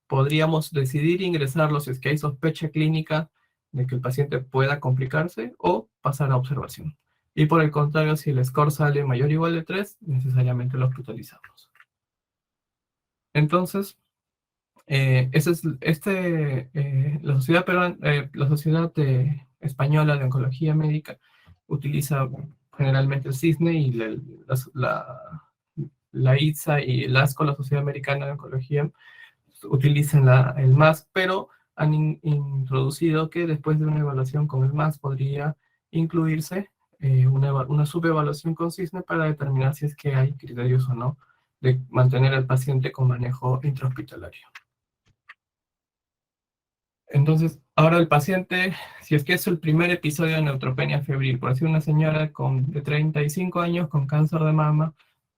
podríamos decidir ingresarlo si es que hay sospecha clínica de que el paciente pueda complicarse o pasar a observación. Y por el contrario, si el score sale mayor o igual de 3, necesariamente lo hospitalizamos. Entonces, la Sociedad Española de Oncología Médica utiliza generalmente el CISNE y la ITSA y el ASCO, la Sociedad Americana de Oncología, utilizan el MASC, pero han introducido que después de una evaluación con el MASC podría incluirse una subevaluación con CISNE para determinar si es que hay criterios o no de mantener al paciente con manejo intrahospitalario. Entonces, ahora el paciente, si es que es el primer episodio de neutropenia febril, por decir una señora de 35 años con cáncer de mama,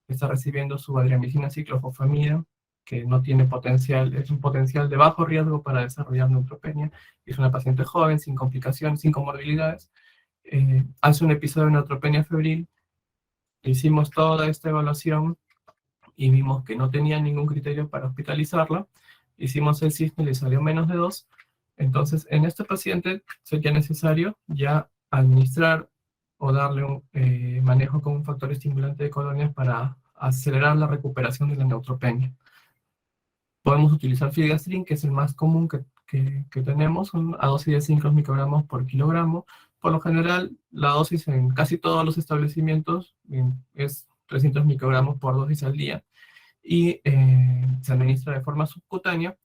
que está recibiendo su adriamicina ciclofosfamida, que no tiene potencial, es un potencial de bajo riesgo para desarrollar neutropenia, es una paciente joven, sin complicaciones, sin comorbilidades, hace un episodio de neutropenia febril, hicimos toda esta evaluación y vimos que no tenía ningún criterio para hospitalizarla, hicimos el CISNE y le salió menos de 2, entonces en este paciente sería necesario ya administrar o darle un manejo con un factor estimulante de colonias para acelerar la recuperación de la neutropenia. Podemos utilizar filgrastim, que es el más común que tenemos, a dosis de 5 microgramos por kilogramo. Por lo general, la dosis en casi todos los establecimientos es 300 microgramos por dosis al día y se administra de forma subcutánea,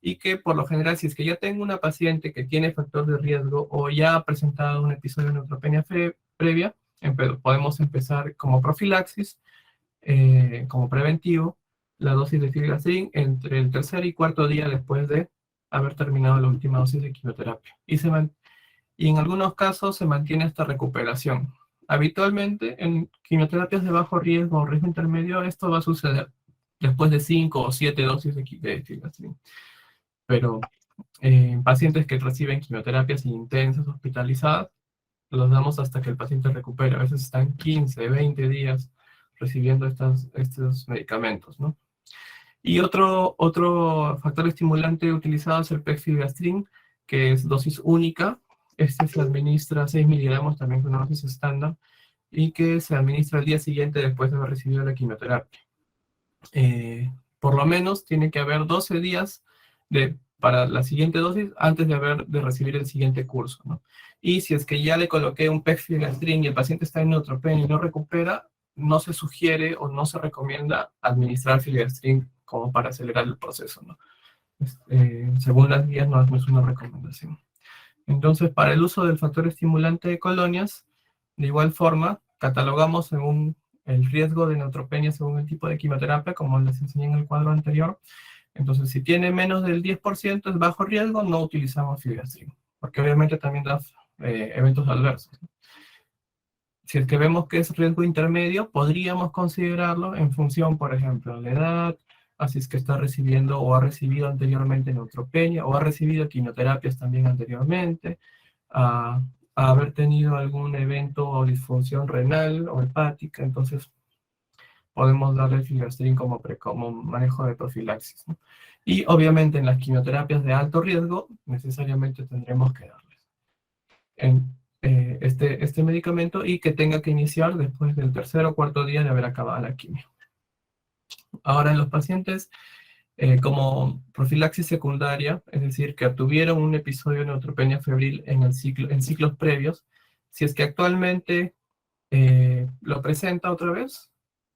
y que por lo general, si es que ya tengo una paciente que tiene factor de riesgo o ya ha presentado un episodio de neutropenia previa, podemos empezar como profilaxis, como preventivo, la dosis de filgrastim entre el tercer y cuarto día después de haber terminado la última dosis de quimioterapia. Y en algunos casos se mantiene esta recuperación. Habitualmente en quimioterapias de bajo riesgo o riesgo intermedio esto va a suceder después de 5 o 7 dosis de filgrastim. Pero en pacientes que reciben quimioterapias intensas, hospitalizadas, los damos hasta que el paciente recupere. A veces están 15, 20 días recibiendo estos medicamentos, ¿no? Y otro factor estimulante utilizado es el pegfilgrastim, que es dosis única. Este se administra 6 miligramos, también con una dosis estándar, y que se administra al día siguiente después de haber recibido la quimioterapia. Por lo menos tiene que haber 12 días para la siguiente dosis antes de recibir el siguiente curso, ¿no? Y si es que ya le coloqué un pegfilgrastim y el paciente está en neutropenia y no recupera, no se sugiere o no se recomienda administrar filgrastim como para acelerar el proceso, ¿no? Según las guías no es una recomendación. Entonces, para el uso del factor estimulante de colonias, de igual forma, catalogamos según el riesgo de neutropenia según el tipo de quimioterapia, como les enseñé en el cuadro anterior. Entonces, si tiene menos del 10% es bajo riesgo, no utilizamos filgrastim, porque obviamente también da eventos adversos. Si es que vemos que es riesgo intermedio, podríamos considerarlo en función, por ejemplo, de la edad, así es que está recibiendo o ha recibido anteriormente neutropenia, o ha recibido quimioterapias también anteriormente, a haber tenido algún evento o disfunción renal o hepática, entonces podemos darle filgrastim como manejo de profilaxis, ¿no? Y obviamente en las quimioterapias de alto riesgo, necesariamente tendremos que darles este medicamento y que tenga que iniciar después del tercer o cuarto día de haber acabado la quimio. Ahora, en los pacientes como profilaxis secundaria, es decir, que tuvieron un episodio de neutropenia febril en ciclos previos, si es que actualmente lo presenta otra vez,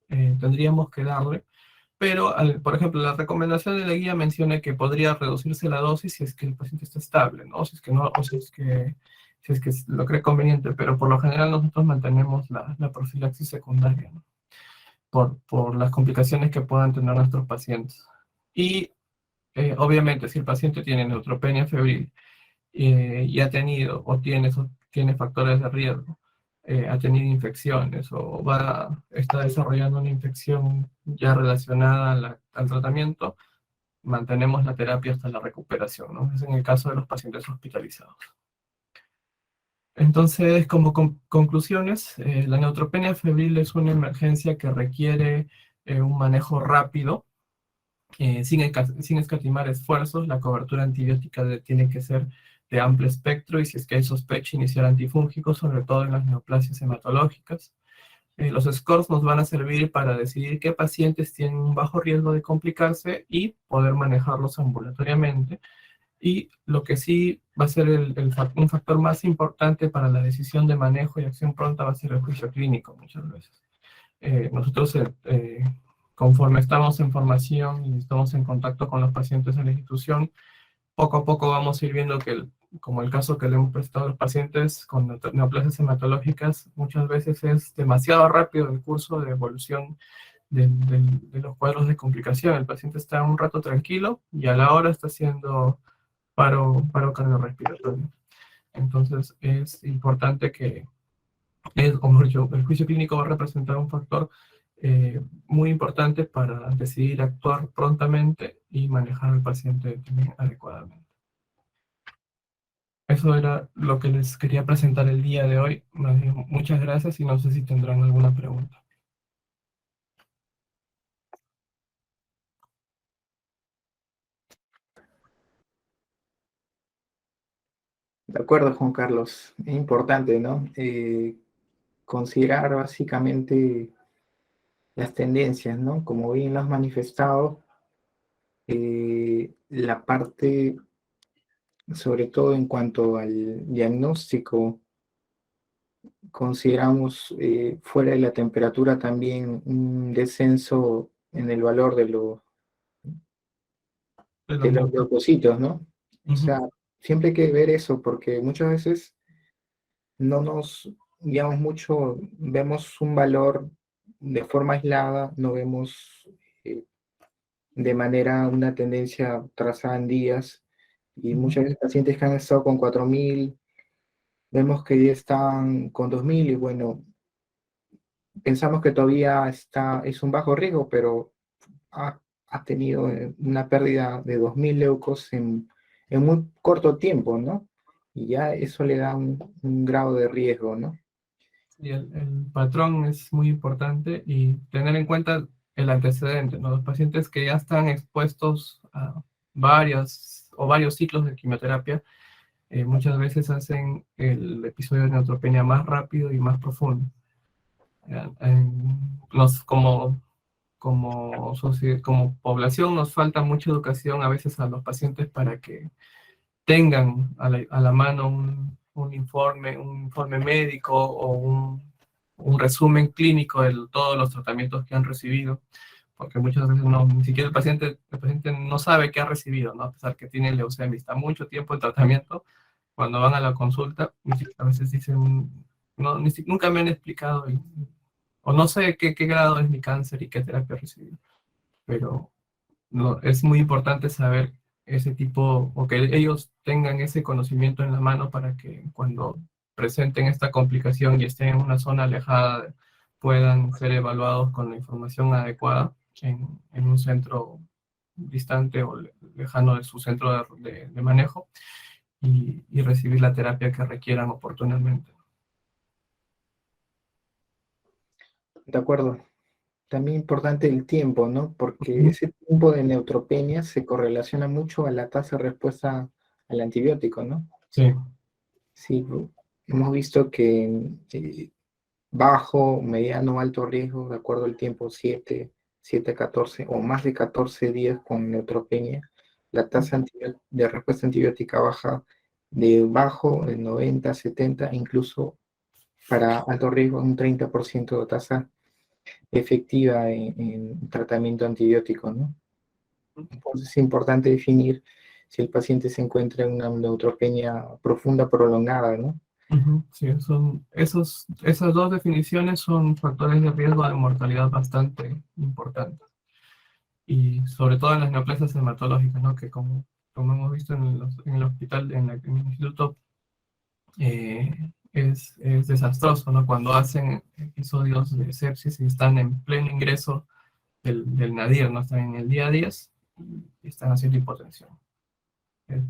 tendríamos que darle, pero por ejemplo, la recomendación de la guía menciona que podría reducirse la dosis si es que el paciente está estable, ¿no? Si es que no, o si es que lo cree conveniente, pero por lo general nosotros mantenemos la profilaxis secundaria, ¿no? Por las complicaciones que puedan tener nuestros pacientes. Y obviamente, si el paciente tiene neutropenia febril y ha tenido o tiene factores de riesgo, ha tenido infecciones o está desarrollando una infección ya relacionada al tratamiento, mantenemos la terapia hasta la recuperación, ¿no? Es en el caso de los pacientes hospitalizados. Entonces, como conclusiones, la neutropenia febril es una emergencia que requiere un manejo rápido, sin escatimar esfuerzos. La cobertura antibiótica tiene que ser de amplio espectro y si es que hay sospecha, iniciar antifúngicos, sobre todo en las neoplasias hematológicas. Los scores nos van a servir para decidir qué pacientes tienen un bajo riesgo de complicarse y poder manejarlos ambulatoriamente. Y lo que sí va a ser un factor más importante para la decisión de manejo y acción pronta va a ser el juicio clínico muchas veces. Nosotros, conforme estamos en formación y estamos en contacto con los pacientes en la institución, poco a poco vamos a ir viendo que, como el caso que le hemos prestado a los pacientes con neoplasias hematológicas, muchas veces es demasiado rápido el curso de evolución de los cuadros de complicación. El paciente está un rato tranquilo y a la hora está haciendo paro cardiorrespiratorio. Entonces es importante o mejor dicho, el juicio clínico va a representar un factor muy importante para decidir actuar prontamente y manejar al paciente también adecuadamente. Eso era lo que les quería presentar el día de hoy. Muchas gracias y no sé si tendrán alguna pregunta. De acuerdo, Juan Carlos. Es importante, ¿no? Considerar básicamente las tendencias, ¿no? Como bien lo has manifestado, la parte, sobre todo en cuanto al diagnóstico, consideramos fuera de la temperatura también un descenso en el valor De de los los neutros. leucocitos, ¿no? O Ujú. sea, siempre hay que ver eso porque muchas veces no nos guiamos mucho, vemos un valor de forma aislada, no vemos de manera, una tendencia trazada en días, y muchos de los pacientes que han estado con 4.000, vemos que ya están con 2.000, y bueno, pensamos que todavía es un bajo riesgo, pero ha tenido una pérdida de 2.000 leucos en muy corto tiempo, ¿no? Y ya eso le da un grado de riesgo, ¿no? Y el patrón es muy importante y tener en cuenta el antecedente, ¿no? Los pacientes que ya están expuestos a varios ciclos de quimioterapia, muchas veces hacen el episodio de neutropenia más rápido y más profundo. Como población nos falta mucha educación a veces a los pacientes para que tengan a la mano un informe médico o un resumen clínico de todos los tratamientos que han recibido, porque muchas veces ni siquiera el paciente no sabe qué ha recibido, ¿no? A pesar que tiene leucemia, está mucho tiempo en tratamiento, cuando van a la consulta, a veces dicen, no, nunca me han explicado, o no sé qué grado es mi cáncer y qué terapia he recibido, pero no, es muy importante saber ese tipo, o que ellos tengan ese conocimiento en la mano para que cuando presenten esta complicación y estén en una zona alejada, puedan ser evaluados con la información adecuada en un centro distante o lejano de su centro de manejo y recibir la terapia que requieran oportunamente. De acuerdo. También importante el tiempo, ¿no? Porque Ujú. ese tiempo de neutropenia se correlaciona mucho a la tasa de respuesta al antibiótico, ¿no? Sí. Sí, hemos visto que bajo, mediano, alto riesgo, de acuerdo al tiempo, 7 a 14 o más de 14 días con neutropenia, la tasa de respuesta antibiótica baja de bajo, de 90, 70, incluso para alto riesgo, un 30% de tasa efectiva en tratamiento antibiótico, ¿no? Entonces es importante definir si el paciente se encuentra en una neutropenia profunda prolongada, ¿no? Ujú. Sí, esas dos definiciones son factores de riesgo de mortalidad bastante importantes. Y sobre todo en las neoplasias hematológicas, ¿no? Que como hemos visto en el hospital, en el instituto, es desastroso, ¿no? Cuando hacen episodios de sepsis y están en pleno ingreso del nadir, ¿no? Están en el día 10 y están haciendo hipotensión. Es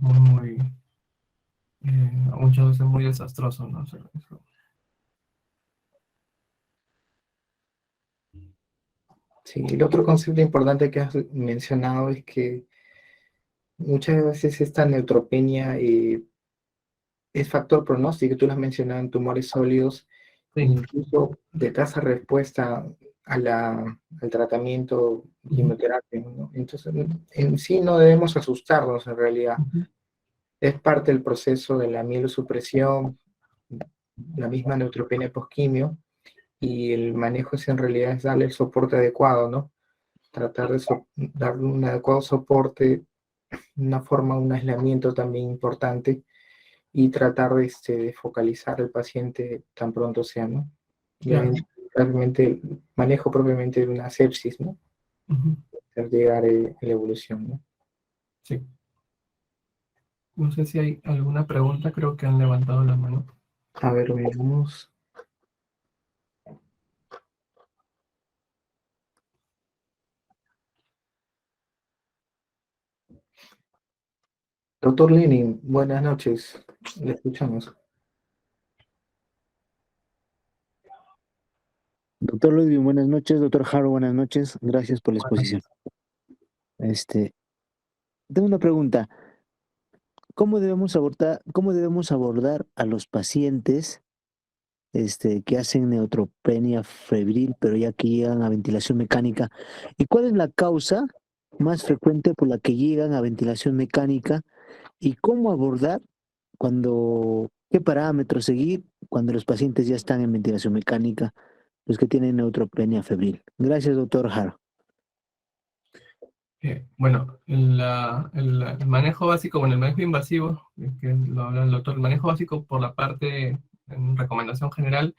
muchas veces muy desastroso, ¿no? Eso. Sí, el otro concepto importante que has mencionado es que muchas veces esta neutropenia es factor pronóstico, tú lo has mencionado en tumores sólidos, Sí. incluso de tasa de respuesta al tratamiento Ujú. quimioterápico, ¿no? Entonces, en sí no debemos asustarnos en realidad. Ujú. Es parte del proceso de la mielosupresión, la misma neutropenia postquimio, y el manejo es en realidad es darle el soporte adecuado, ¿no? Tratar de darle un adecuado soporte, una forma, un aislamiento también importante, y tratar de focalizar al paciente tan pronto sea, ¿no? Ya Claro. realmente el manejo propiamente de una sepsis, ¿no? Ujú. Hacer llegar la evolución, ¿no? Sí. No sé si hay alguna pregunta, creo que han levantado la mano. A ver, veamos. Doctor Lenin, buenas noches. Le escuchamos. Doctor Ludwig, buenas noches. Doctor Haro, buenas noches. Gracias por la exposición. Este, tengo una pregunta. ¿Cómo debemos abordar a los pacientes que hacen neutropenia febril, pero ya que llegan a ventilación mecánica? ¿Y cuál es la causa más frecuente por la que llegan a ventilación mecánica? ¿Y cómo abordar qué parámetros seguir cuando los pacientes ya están en ventilación mecánica, los que tienen neutropenia febril? Gracias, doctor Haro. Bueno, el manejo básico, bueno, el manejo invasivo, que lo habla el doctor, el manejo básico por la parte, en recomendación general,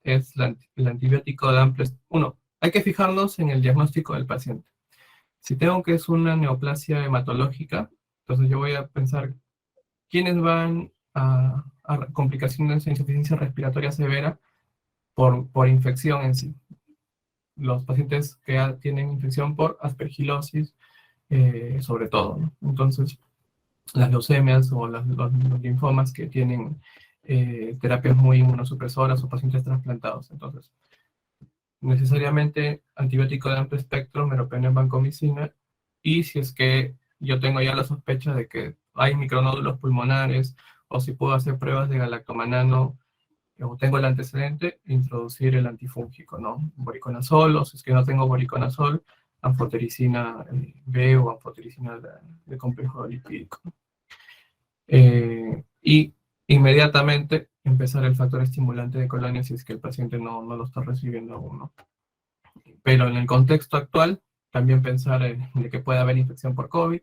es el antibiótico de amplio. Uno, hay que fijarnos en el diagnóstico del paciente. Si tengo que es una neoplasia hematológica, entonces yo voy a pensar quiénes van a complicaciones de insuficiencia respiratoria severa por infección en sí. Los pacientes que tienen infección por aspergilosis, sobre todo, ¿no? Entonces, las leucemias o los linfomas que tienen terapias muy inmunosupresoras o pacientes trasplantados. Entonces, necesariamente antibiótico de amplio espectro, meropenem, vancomicina, y si es que yo tengo ya la sospecha de que hay micronódulos pulmonares, o si puedo hacer pruebas de galactomanano, o tengo el antecedente, introducir el antifúngico, ¿no? Voriconazol, o si es que no tengo voriconazol, anfotericina B o anfotericina de complejo lipídico. Y inmediatamente empezar el factor estimulante de colonia si es que el paciente no lo está recibiendo aún, ¿no? Pero en el contexto actual, también pensar de que puede haber infección por COVID,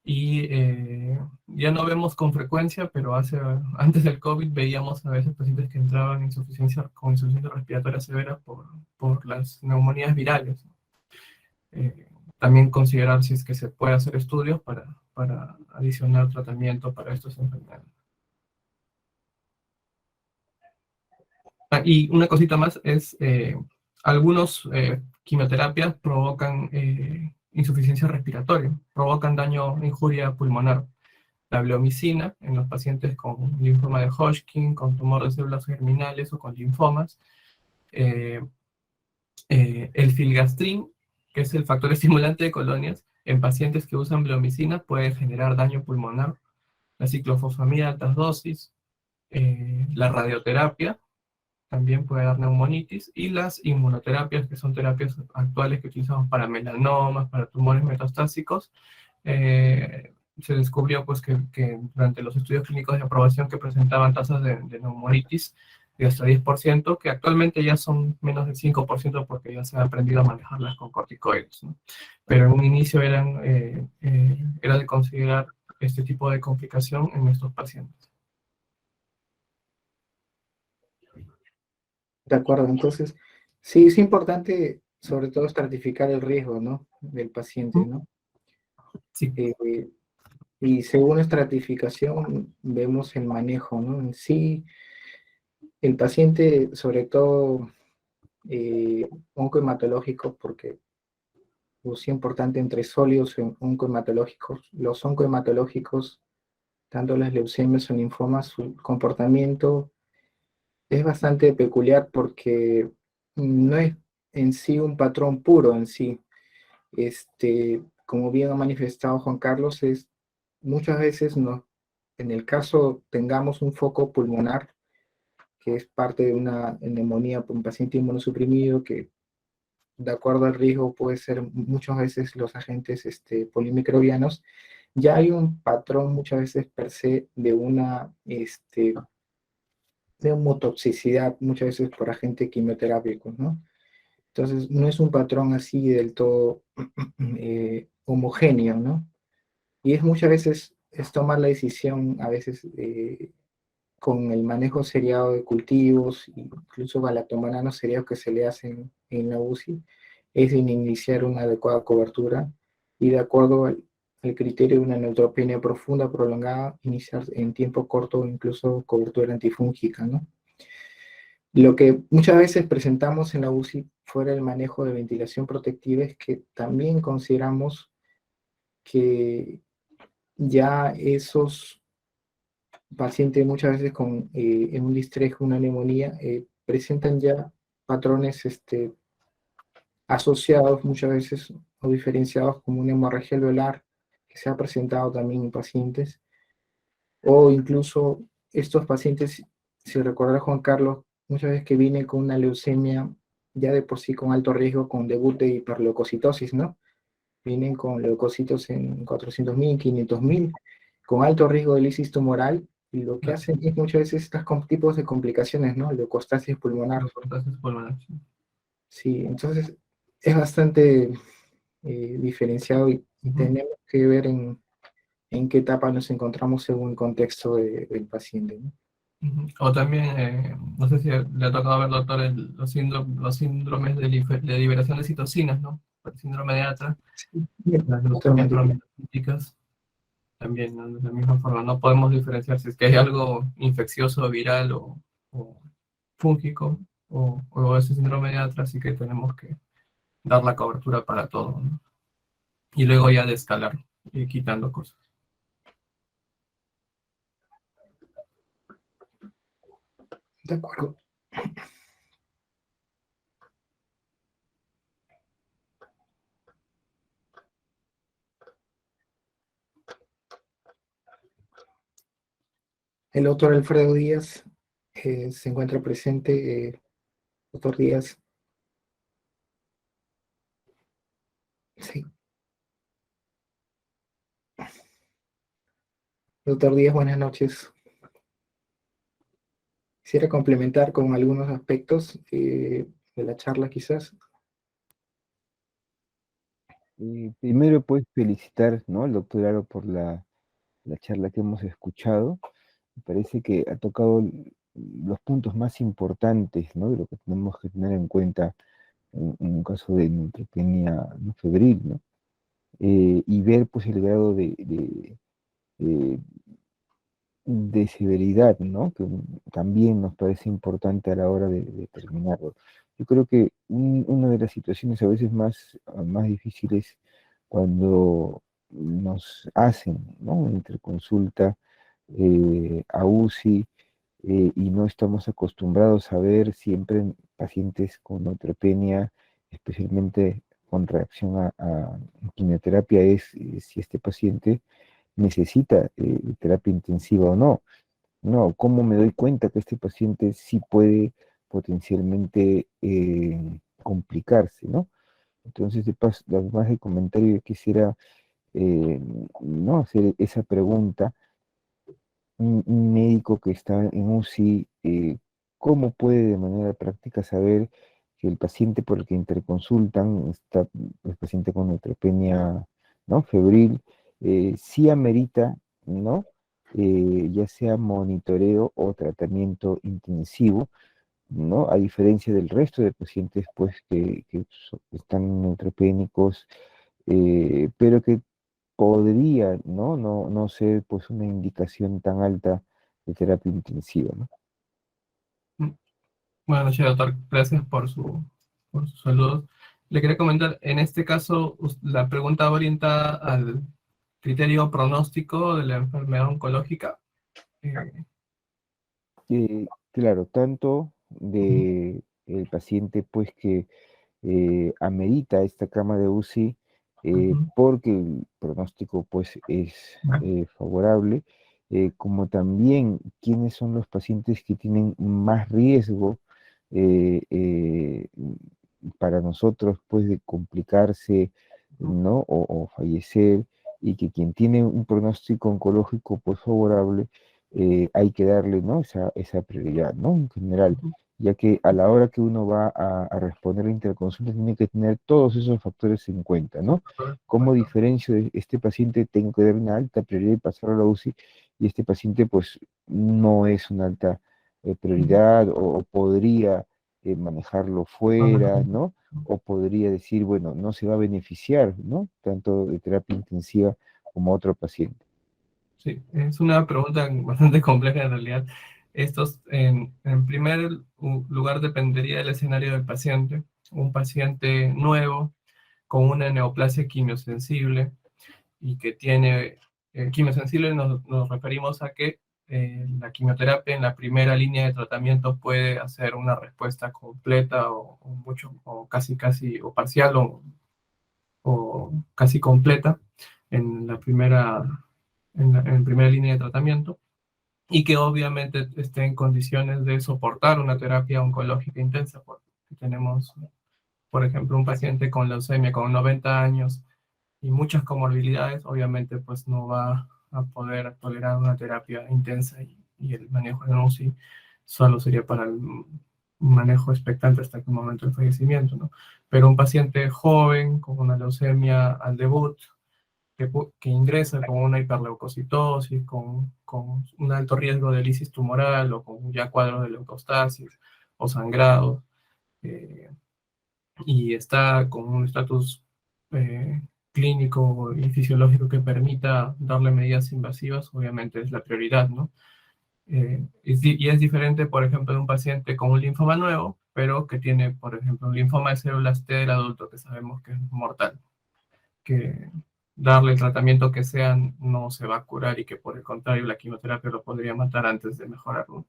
y ya no vemos con frecuencia, pero antes del COVID veíamos a veces pacientes que entraban con insuficiencia respiratoria severa por las neumonías virales. También considerar si es que se puede hacer estudios para adicionar tratamiento para estas enfermedades. Y una cosita más es, algunos quimioterapias provocan insuficiencia respiratoria, provocan daño, injuria pulmonar. La bleomicina en los pacientes con linfoma de Hodgkin, con tumor de células germinales o con linfomas. El filgastrin, que es el factor estimulante de colonias, en pacientes que usan bleomicina puede generar daño pulmonar. La ciclofosfamida a altas dosis, la radioterapia también puede dar neumonitis, y las inmunoterapias, que son terapias actuales que utilizamos para melanomas, para tumores metastásicos. Se descubrió pues, que durante los estudios clínicos de aprobación que presentaban tasas de neumonitis de hasta 10%, que actualmente ya son menos del 5% porque ya se ha aprendido a manejarlas con corticoides, ¿no? Pero en un inicio era de considerar este tipo de complicación en estos pacientes. De acuerdo, entonces, sí, es importante sobre todo estratificar el riesgo, ¿no? Del paciente, ¿no? Sí. Y según estratificación vemos el manejo, ¿no? En sí, el paciente, sobre todo oncohematológico, porque es importante entre sólidos oncohematológicos. Los oncohematológicos, tanto las leucemias o linfomas, su comportamiento es bastante peculiar porque no es en sí un patrón puro en sí. Como bien ha manifestado Juan Carlos, muchas veces en el caso tengamos un foco pulmonar, que es parte de una neumonía por un paciente inmunosuprimido, que de acuerdo al riesgo puede ser muchas veces los agentes polimicrobianos, ya hay un patrón muchas veces per se de una neumotoxicidad, muchas veces por agente quimioterápico, ¿no? Entonces, no es un patrón así del todo homogéneo, ¿no? Y muchas veces es tomar la decisión, a veces con el manejo seriado de cultivos, incluso galactomananos seriados que se le hacen en la UCI, es iniciar una adecuada cobertura y de acuerdo al criterio de una neutropenia profunda, prolongada, iniciar en tiempo corto incluso cobertura antifúngica, ¿no? Lo que muchas veces presentamos en la UCI fuera el manejo de ventilación protectiva es que también consideramos que ya esos pacientes muchas veces con en un distrés, una neumonía, presentan ya patrones asociados muchas veces o diferenciados como una hemorragia alveolar que se ha presentado también en pacientes, o incluso estos pacientes, si recuerda Juan Carlos, muchas veces que viene con una leucemia ya de por sí con alto riesgo, con debut de hiperleucocitosis, ¿no? Vienen con leucocitos en 400.000, 500.000, con alto riesgo de lisis tumoral, y lo que hacen es muchas veces estos tipos de complicaciones, ¿no? Leucostasis pulmonar. Leucostasis pulmonar, sí. Sí, entonces es bastante diferenciado y tenemos que ver en qué etapa nos encontramos según el contexto del paciente, ¿no? O también, no sé si le ha tocado ver, doctor, los síndromes de liberación de citocinas, ¿no? síndrome de Atra, Bien, las doctor leucemias Mantilla. trombocíticas, también, ¿no? De la misma forma, no podemos diferenciar si es que hay algo infeccioso, viral o fúngico, o ese síndrome de Atra, así que tenemos que dar la cobertura para todo, ¿no? Y luego ya de escalar, y quitando cosas. De acuerdo. El doctor Alfredo Díaz se encuentra presente. Doctor Díaz, sí. Doctor Díaz, buenas noches. Quisiera complementar con algunos aspectos de la charla, quizás. Primero, pues felicitar, ¿no?, al doctor Aro por la charla que hemos escuchado. Me parece que ha tocado los puntos más importantes, ¿no?, de lo que tenemos que tener en cuenta en un caso de neutropenia no febril, ¿no? Y ver pues el grado eh, de severidad, ¿no?, que también nos parece importante a la hora de determinarlo. Yo creo que una de las situaciones a veces más difíciles cuando nos hacen, ¿no?, una interconsulta a UCI, y no estamos acostumbrados a ver siempre en pacientes con neutropenia, especialmente con reacción a quimioterapia, es si este paciente necesita terapia intensiva o no. No, ¿cómo me doy cuenta que este paciente sí puede potencialmente complicarse, ¿no? Entonces, de paso, además del comentario, yo quisiera eh, no hacer esa pregunta. Un médico que está en UCI, ¿cómo puede de manera práctica saber que el paciente por el que interconsultan, está el paciente con neutropenia, ¿no?, febril, sí amerita, ¿no?, ya sea monitoreo o tratamiento intensivo, ¿no?, a diferencia del resto de pacientes pues que están neutropénicos, pero que podría, ¿no?, no ser pues una indicación tan alta de terapia intensiva, ¿no? Buenas noches, doctor. Gracias por sus saludos. Le quería comentar, en este caso, la pregunta va orientada al criterio pronóstico de la enfermedad oncológica. Claro, tanto Ujú, de el paciente pues que amerita esta cama de UCI, ujú. porque el pronóstico pues es Bueno, favorable, como también quiénes son los pacientes que tienen más riesgo eh, eh, para nosotros pues de complicarse, ¿no?, o fallecer, y que quien tiene un pronóstico oncológico pues favorable, hay que darle, ¿no?, esa prioridad, ¿no?, en general, ujú, ya que a la hora que uno va a responder la interconsulta tiene que tener todos esos factores en cuenta, ¿no? ¿Cómo correcto. diferencio de este paciente? Tengo que dar una alta prioridad y pasarlo a la UCI, y este paciente pues no es una alta Ujú. prioridad, o podría manejarlo fuera, ¿no? O podría decir, bueno, no se va a beneficiar, ¿no?, tanto de terapia intensiva como otro paciente. Sí, es una pregunta bastante compleja en realidad. Estos, en primer lugar, dependería del escenario del paciente. Un paciente nuevo con una neoplasia quimiosensible y que tiene quimiosensible, nos referimos a que la quimioterapia en la primera línea de tratamiento puede hacer una respuesta completa o mucho, o casi, o parcial o casi completa en la en primera línea de tratamiento, y que obviamente esté en condiciones de soportar una terapia oncológica intensa, porque tenemos, por ejemplo, un paciente con leucemia con 90 años y muchas comorbilidades, obviamente pues no va a poder tolerar una terapia intensa, y el manejo de UCI solo sería para el manejo expectante hasta el momento del fallecimiento, ¿no? Pero un paciente joven con una leucemia al debut, que ingresa con una hiperleucocitosis, con un alto riesgo de lisis tumoral o con ya cuadros de leucostasis o sangrado, y está con un estatus clínico y fisiológico que permita darle medidas invasivas, obviamente es la prioridad, ¿no? Y es diferente, por ejemplo, de un paciente con un linfoma nuevo, pero que tiene, por ejemplo, un linfoma de células T del adulto, que sabemos que es mortal, que darle el tratamiento que sea no se va a curar y que por el contrario la quimioterapia lo podría matar antes de mejorarlo.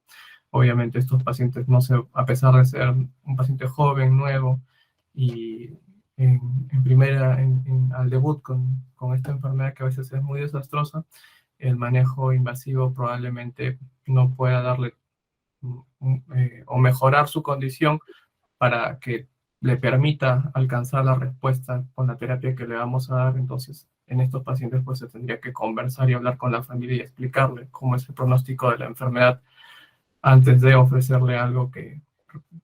Obviamente estos pacientes, no se, a pesar de ser un paciente joven, nuevo, y al debut con esta enfermedad que a veces es muy desastrosa, el manejo invasivo probablemente no pueda darle o mejorar su condición para que le permita alcanzar la respuesta con la terapia que le vamos a dar. Entonces, en estos pacientes pues se tendría que conversar y hablar con la familia y explicarle cómo es el pronóstico de la enfermedad antes de ofrecerle algo que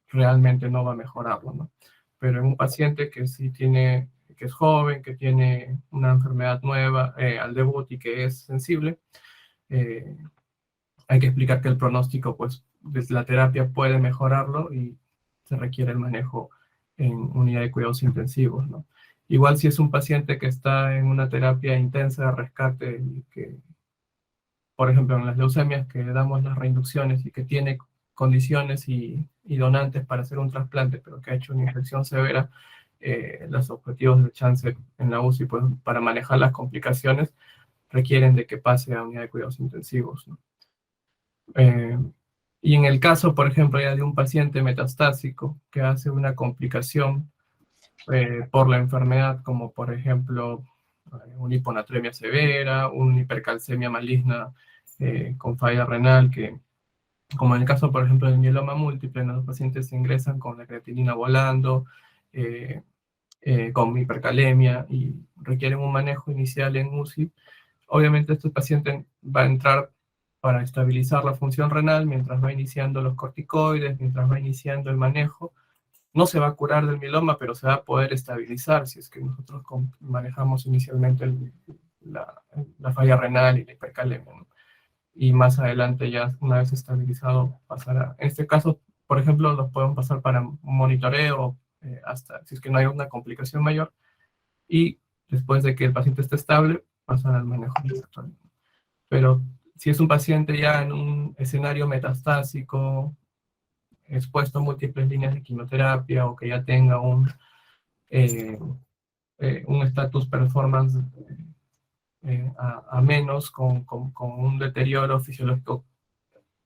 realmente no va a mejorarlo, ¿no? Pero en un paciente que sí tiene, que es joven, que tiene una enfermedad nueva al debut y que es sensible, hay que explicar que el pronóstico, pues, desde la terapia puede mejorarlo y se requiere el manejo en unidad de cuidados intensivos, ¿no? Igual si es un paciente que está en una terapia intensa de rescate y que, por ejemplo, en las leucemias que damos las reinducciones y que tiene condiciones y donantes para hacer un trasplante, pero que ha hecho una infección severa, los objetivos de chance en la UCI, pues, para manejar las complicaciones, requieren de que pase a unidad de cuidados intensivos, ¿no? Y en el caso, por ejemplo, ya de un paciente metastásico que hace una complicación por la enfermedad, como por ejemplo una hiponatremia severa, una hipercalcemia maligna con falla renal, que como en el caso, por ejemplo, del mieloma múltiple, ¿no? Los pacientes se ingresan con la creatinina volando, eh, con hipercalemia y requieren un manejo inicial en UCI. Obviamente este paciente va a entrar para estabilizar la función renal mientras va iniciando los corticoides, mientras va iniciando el manejo. No se va a curar del mieloma, pero se va a poder estabilizar si es que nosotros manejamos inicialmente la falla renal y la hipercalemia, ¿no? Y más adelante ya una vez estabilizado pasará. En este caso, por ejemplo, los podemos pasar para monitoreo hasta si es que no hay una complicación mayor y después de que el paciente esté estable, pasar al manejo ambulatorio. Pero si es un paciente ya en un escenario metastásico, expuesto a múltiples líneas de quimioterapia o que ya tenga un status performance a menos con un deterioro fisiológico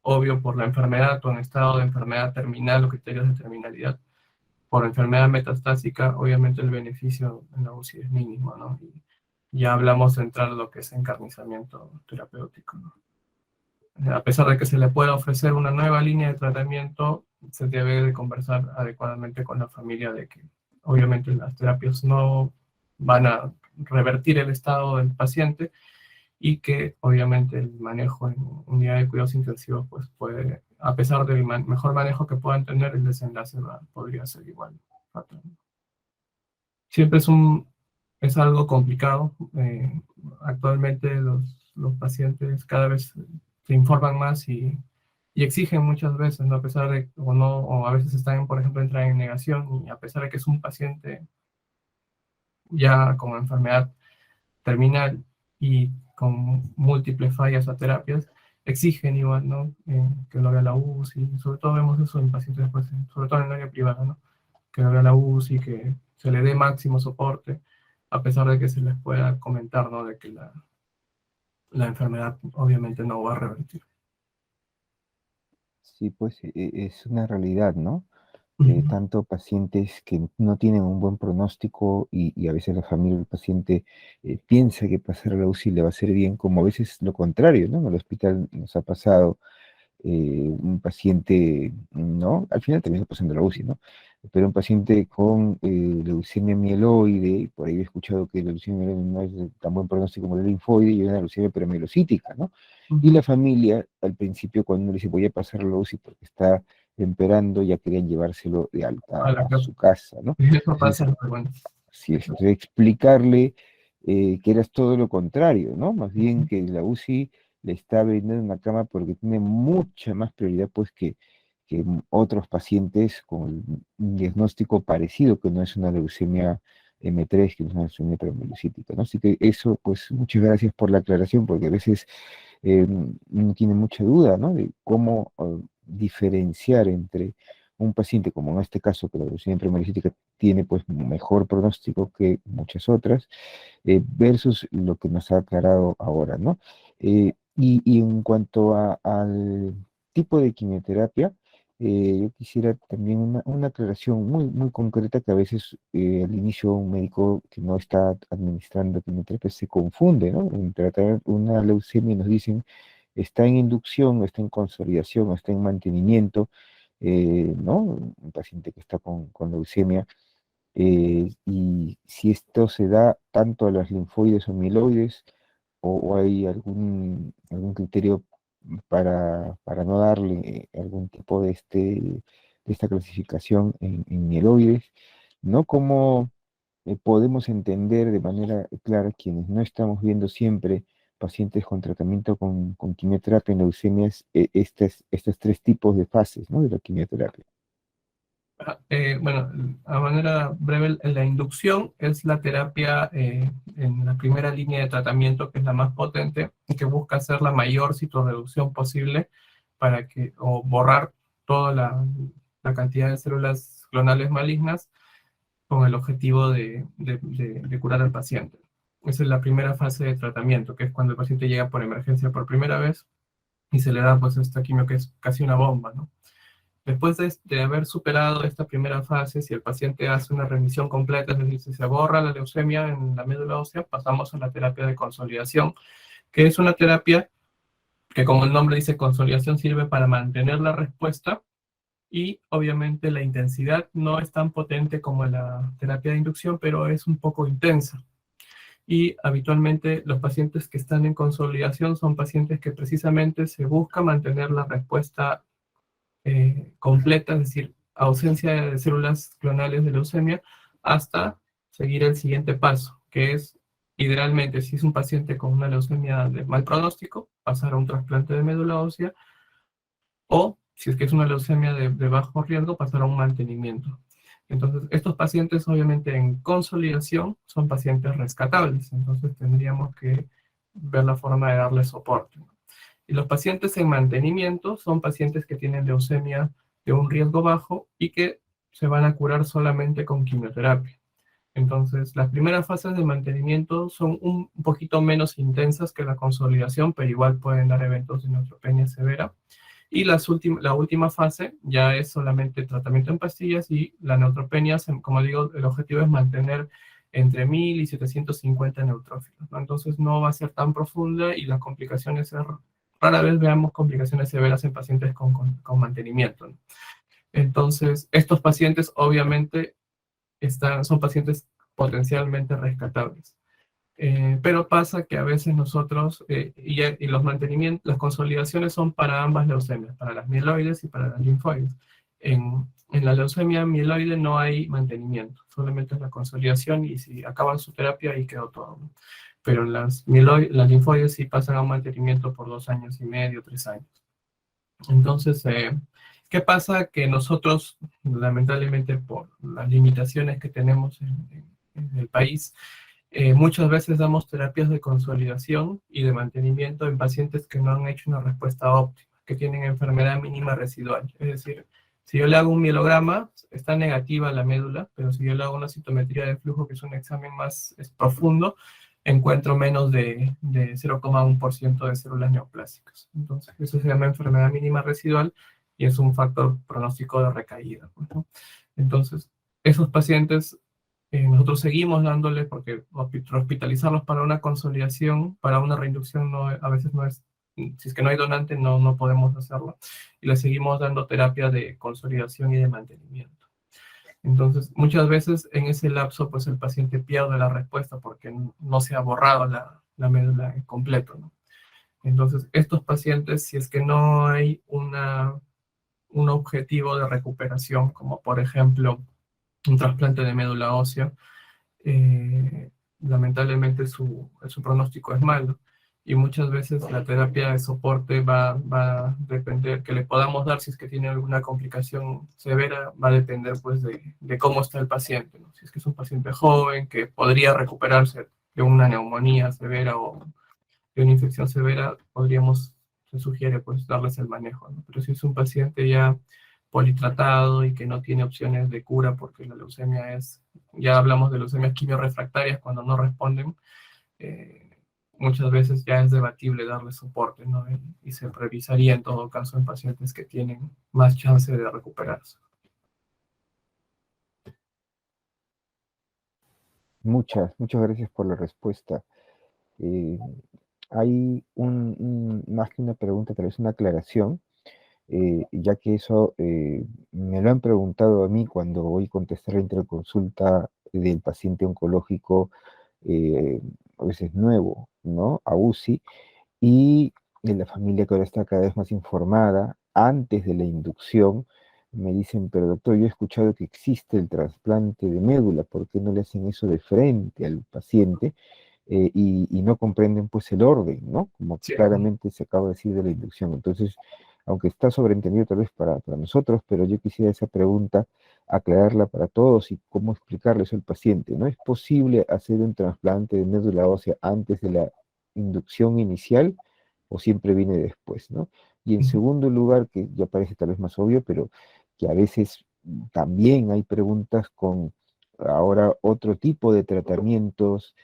obvio por la enfermedad o en estado de enfermedad terminal o criterios de terminalidad por enfermedad metastásica, obviamente el beneficio en la UCI es mínimo, ¿no? Y ya hablamos de entrar a lo que es encarnizamiento terapéutico, ¿no? A pesar de que se le pueda ofrecer una nueva línea de tratamiento, se debe de conversar adecuadamente con la familia de que obviamente las terapias no van a revertir el estado del paciente y que obviamente el manejo en unidad de cuidados intensivos pues puede, a pesar del mejor manejo que puedan tener, el desenlace podría ser igual fatal. Siempre es algo complicado. Actualmente los pacientes cada vez se informan más y exigen muchas veces, ¿no? A pesar de, o no, o a veces están, por ejemplo, entran en negación, y a pesar de que es un paciente ya con enfermedad terminal y con múltiples fallas a terapias, exigen igual, ¿no? Que lo haga la UCI, sobre todo vemos eso en pacientes, pues, sobre todo en el área privada, ¿no? Que lo haga la UCI, que se le dé máximo soporte, a pesar de que se les pueda comentar, ¿no? De que la enfermedad obviamente no va a revertir. Sí, pues es una realidad, ¿no? Tanto pacientes que no tienen un buen pronóstico y a veces la familia del paciente piensa que pasar a la UCI le va a hacer bien, como a veces lo contrario, ¿no? En el hospital nos ha pasado un paciente, ¿no? Al final termina pasando la UCI, ¿no? Pero un paciente con leucemia mieloide, y por ahí he escuchado que la leucemia mieloide no es de tan buen pronóstico como la linfoide, y una leucemia peramielocítica, ¿no? Y la familia, al principio, cuando uno le dice voy a pasar la UCI porque está empeorando, ya querían llevárselo de alta A la a su casa, ¿no? Eso pasa, Entonces, bueno. así es, entonces explicarle que era todo lo contrario, ¿no? Más bien que la UCI le está brindando una cama porque tiene mucha más prioridad pues que otros pacientes con un diagnóstico parecido, que no es una leucemia M3, que es una leucemia premoelocítica, ¿no? Así que eso, pues muchas gracias por la aclaración, porque a veces uno tiene mucha duda, ¿no? De cómo diferenciar entre un paciente, como en este caso, que la leucemia premoelocítica tiene pues mejor pronóstico que muchas otras, versus lo que nos ha aclarado ahora, ¿no? Y en cuanto al tipo de quimioterapia, yo quisiera también una aclaración muy, muy concreta que a veces al inicio un médico que no está administrando quimioterapia se confunde, ¿no? En tratar una leucemia y nos dicen está en inducción, está en consolidación, está en mantenimiento, ¿no? Un paciente que está con leucemia y si esto se da tanto a las linfoides o mieloides, o hay algún criterio para no darle algún tipo de esta clasificación en mieloides, ¿no? ¿Cómo podemos entender de manera clara quienes no estamos viendo siempre pacientes con tratamiento con quimioterapia en leucemias, estos tres tipos de fases, ¿no? De la quimioterapia? Bueno, a manera breve, la inducción es la terapia en la primera línea de tratamiento, que es la más potente, y que busca hacer la mayor citorreducción posible o borrar toda la cantidad de células clonales malignas con el objetivo de curar al paciente. Esa es la primera fase de tratamiento, que es cuando el paciente llega por emergencia por primera vez y se le da pues esta quimio que es casi una bomba, ¿no? Después de haber superado esta primera fase, si el paciente hace una remisión completa, es decir, si se borra la leucemia en la médula ósea, pasamos a la terapia de consolidación, que es una terapia que, como el nombre dice, consolidación, sirve para mantener la respuesta y obviamente la intensidad no es tan potente como la terapia de inducción, pero es un poco intensa. Y habitualmente los pacientes que están en consolidación son pacientes que precisamente se busca mantener la respuesta completa, es decir, ausencia de células clonales de leucemia, hasta seguir el siguiente paso, que es, idealmente, si es un paciente con una leucemia de mal pronóstico, pasar a un trasplante de médula ósea, o si es que es una leucemia de bajo riesgo, pasar a un mantenimiento. Entonces, estos pacientes, obviamente, en consolidación, son pacientes rescatables, entonces tendríamos que ver la forma de darles soporte. Y los pacientes en mantenimiento son pacientes que tienen leucemia de un riesgo bajo y que se van a curar solamente con quimioterapia. Entonces, las primeras fases de mantenimiento son un poquito menos intensas que la consolidación, pero igual pueden dar eventos de neutropenia severa. Y la última fase ya es solamente tratamiento en pastillas y la neutropenia, como digo, el objetivo es mantener entre 1000 y 750 neutrófilos, ¿no? Entonces no va a ser tan profunda y las complicaciones rara vez veamos complicaciones severas en pacientes con mantenimiento, ¿no? Entonces, estos pacientes obviamente son pacientes potencialmente rescatables. Pero pasa que a veces nosotros, y los mantenimientos, las consolidaciones son para ambas leucemias, para las mieloides y para las linfoides. En la leucemia mieloide no hay mantenimiento, solamente es la consolidación y si acaban su terapia ahí quedó todo, ¿no? Pero en las linfoides sí pasan a un mantenimiento por 2 años y medio, 3 años. Entonces, ¿qué pasa? Que nosotros, lamentablemente por las limitaciones que tenemos en el país, muchas veces damos terapias de consolidación y de mantenimiento en pacientes que no han hecho una respuesta óptima, que tienen enfermedad mínima residual. Es decir, si yo le hago un mielograma, está negativa la médula, pero si yo le hago una citometría de flujo, que es un examen más profundo, encuentro menos de 0,1% de células neoplásicas. Entonces, eso se llama enfermedad mínima residual y es un factor pronóstico de recaída, ¿no? Entonces, esos pacientes nosotros seguimos dándoles, porque hospitalizarlos para una consolidación, para una reinducción, a veces no es, si es que no hay donante, no podemos hacerlo. Y les seguimos dando terapia de consolidación y de mantenimiento. Entonces, muchas veces en ese lapso, pues el paciente pierde la respuesta porque no se ha borrado la médula en completo, ¿no? Entonces, estos pacientes, si es que no hay un objetivo de recuperación, como por ejemplo un trasplante de médula ósea, lamentablemente su pronóstico es malo. y muchas veces la terapia de soporte va a depender, que le podamos dar si es que tiene alguna complicación severa, va a depender pues de cómo está el paciente, ¿no? Si es que es un paciente joven que podría recuperarse de una neumonía severa o de una infección severa, se sugiere pues darles el manejo, ¿no? Pero si es un paciente ya politratado y que no tiene opciones de cura porque la leucemia ya hablamos de leucemias quimiorrefractarias cuando no responden, muchas veces ya es debatible darle soporte, ¿no? Y se revisaría en todo caso en pacientes que tienen más chance de recuperarse. Muchas gracias por la respuesta. Eh, Hay más que una pregunta, tal vez una aclaración, ya que eso me lo han preguntado a mí cuando voy a contestar la interconsulta del paciente oncológico, eh, a veces nuevo, ¿no? A UCI, y de la familia que ahora está cada vez más informada, antes de la inducción, me dicen, pero doctor, yo he escuchado que existe el trasplante de médula, ¿por qué no le hacen eso de frente al paciente? Y no comprenden pues el orden, ¿no? Como Sí. claramente se acaba de decir de la inducción. Entonces, aunque está sobreentendido tal vez para nosotros, pero yo quisiera esa pregunta aclararla para todos y cómo explicarle eso al paciente. ¿No es posible hacer un trasplante de médula ósea antes de la inducción inicial o siempre viene después, ¿no? Y en segundo lugar, que ya parece tal vez más obvio, pero que a veces también hay preguntas con ahora otro tipo de tratamientos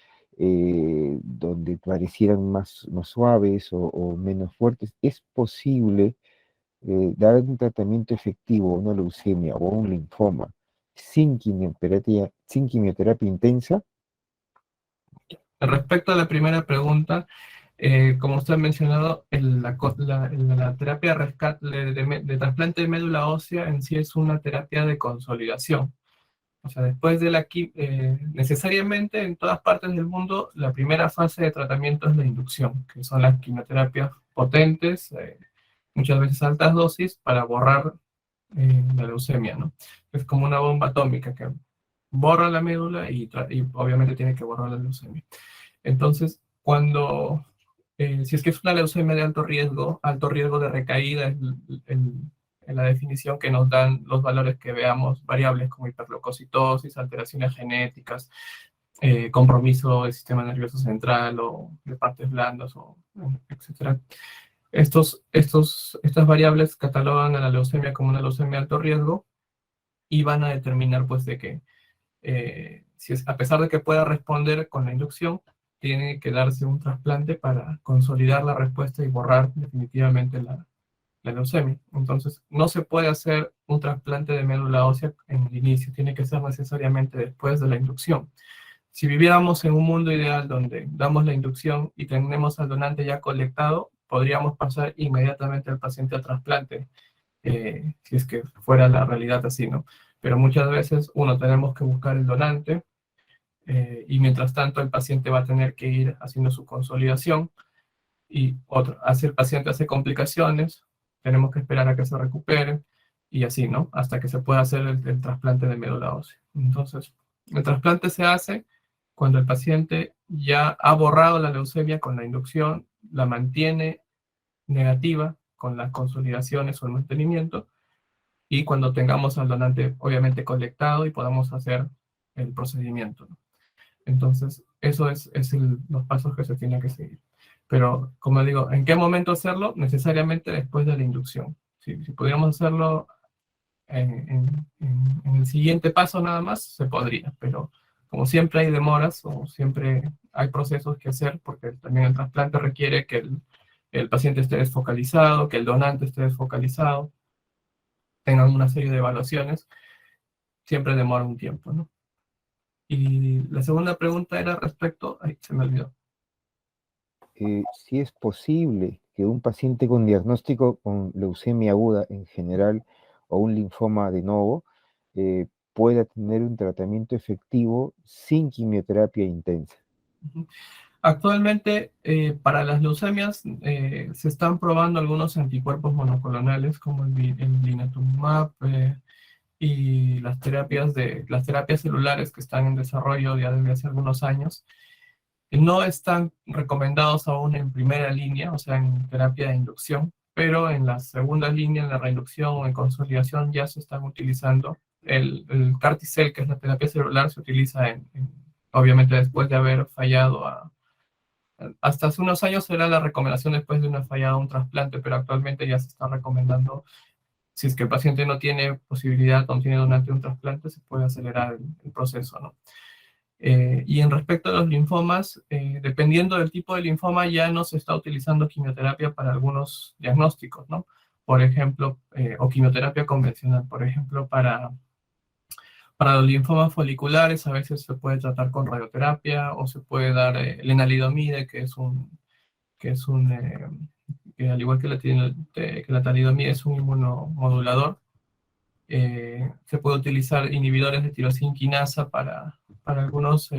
donde parecieran más suaves o menos fuertes. ¿Es posible dar un tratamiento efectivo a una leucemia o a un linfoma sin quimioterapia intensa? Respecto a la primera pregunta, como usted ha mencionado, la terapia de trasplante de médula ósea en sí es una terapia de consolidación. O sea, después de necesariamente en todas partes del mundo, la primera fase de tratamiento es la inducción, que son las quimioterapias potentes, muchas veces altas dosis, para borrar la leucemia, ¿no? Es como una bomba atómica que borra la médula y obviamente tiene que borrar la leucemia. Entonces, si es que es una leucemia de alto riesgo de recaída, en la definición que nos dan los valores que veamos, variables como hiperleucocitosis, alteraciones genéticas, compromiso del sistema nervioso central o de partes blandas, etc. Estas variables catalogan a la leucemia como una leucemia de alto riesgo y van a determinar pues de que a pesar de que pueda responder con la inducción, tiene que darse un trasplante para consolidar la respuesta y borrar definitivamente la leucemia. Entonces, no se puede hacer un trasplante de médula ósea en el inicio, tiene que ser necesariamente después de la inducción. Si viviéramos en un mundo ideal donde damos la inducción y tenemos al donante ya colectado, podríamos pasar inmediatamente al paciente al trasplante, si es que fuera la realidad así, ¿no? Pero muchas veces, tenemos que buscar el donante, y mientras tanto el paciente va a tener que ir haciendo su consolidación, y si el paciente hace complicaciones, tenemos que esperar a que se recupere, y así, ¿no? Hasta que se pueda hacer el trasplante de médula ósea. Entonces, el trasplante se hace cuando el paciente ya ha borrado la leucemia con la inducción, la mantiene negativa con las consolidaciones o el mantenimiento, y cuando tengamos al donante obviamente colectado y podamos hacer el procedimiento, ¿no? Entonces, eso es los pasos que se tienen que seguir. Pero, como digo, ¿en qué momento hacerlo? Necesariamente después de la inducción. Si pudiéramos hacerlo en el siguiente paso nada más, se podría, pero como siempre hay demoras o siempre hay procesos que hacer, porque también el trasplante requiere que el paciente esté desfocalizado, que el donante esté desfocalizado, tengan una serie de evaluaciones, siempre demora un tiempo, ¿no? Y la segunda pregunta era respecto, ay, se me olvidó. Si es posible que un paciente con diagnóstico con leucemia aguda en general o un linfoma de novo pueda tener un tratamiento efectivo sin quimioterapia intensa. Actualmente, para las leucemias, se están probando algunos anticuerpos monoclonales como el blinatumomab, y las terapias celulares que están en desarrollo ya desde hace algunos años. No están recomendados aún en primera línea, o sea, en terapia de inducción, pero en la segunda línea, en la reinducción o en consolidación, ya se están utilizando. El Carticel, que es la terapia celular, se utiliza obviamente después de haber fallado hasta hace unos años era la recomendación después de una fallada un trasplante, pero actualmente ya se está recomendando, si es que el paciente no tiene posibilidad o no tiene donante de un trasplante, se puede acelerar el proceso, ¿no? Y en respecto a los linfomas, dependiendo del tipo de linfoma, ya no se está utilizando quimioterapia para algunos diagnósticos, ¿no? Por ejemplo, o quimioterapia convencional, por ejemplo, para los linfomas foliculares a veces se puede tratar con radioterapia o se puede dar lenalidomide, que al igual que la talidomida es un inmunomodulador. Se puede utilizar inhibidores de tirosina quinasa para algunos,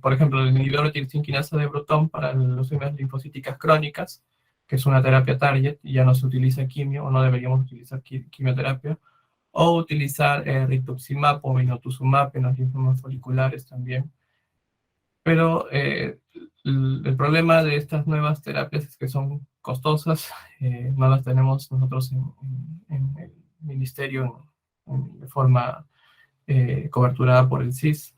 por ejemplo, el inhibidor de tirosina quinasa de Bruton para leucemias linfocíticas crónicas, que es una terapia target, y ya no se utiliza quimio, o no deberíamos utilizar quimioterapia, o utilizar rituximab o inotuzumab en los linfomas foliculares también. Pero el problema de estas nuevas terapias es que son costosas, no las tenemos nosotros en el ministerio de forma coberturada por el CIS.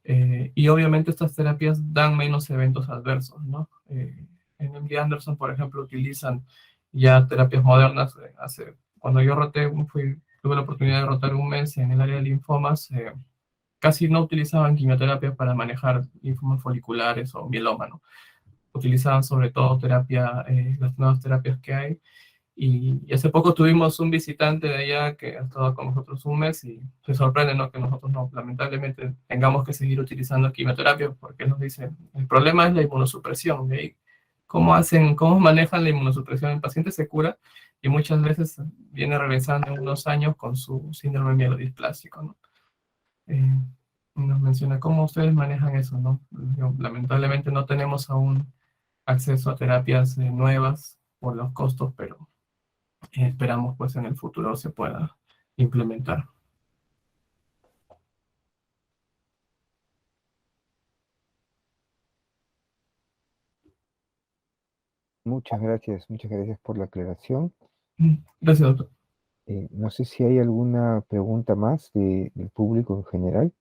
Y obviamente estas terapias dan menos eventos adversos, ¿no? En MD Anderson, por ejemplo, utilizan ya terapias modernas. Cuando yo tuve la oportunidad de rotar un mes en el área de linfomas, casi no utilizaban quimioterapia para manejar linfomas foliculares o mieloma, ¿no? Utilizaban sobre todo las nuevas terapias que hay. Y hace poco tuvimos un visitante de allá que ha estado con nosotros un mes y se sorprende, ¿no? Que nosotros no, lamentablemente, tengamos que seguir utilizando quimioterapia porque nos dicen, el problema es la inmunosupresión. ¿De cómo manejan la inmunosupresión? El paciente se cura y muchas veces viene regresando en unos años con su síndrome mielodisplásico, ¿no? Nos menciona cómo ustedes manejan eso, ¿no? Lamentablemente no tenemos aún acceso a terapias nuevas por los costos, pero esperamos pues en el futuro se pueda implementar. Muchas gracias por la aclaración. Gracias, doctor. No sé si hay alguna pregunta más del público en general.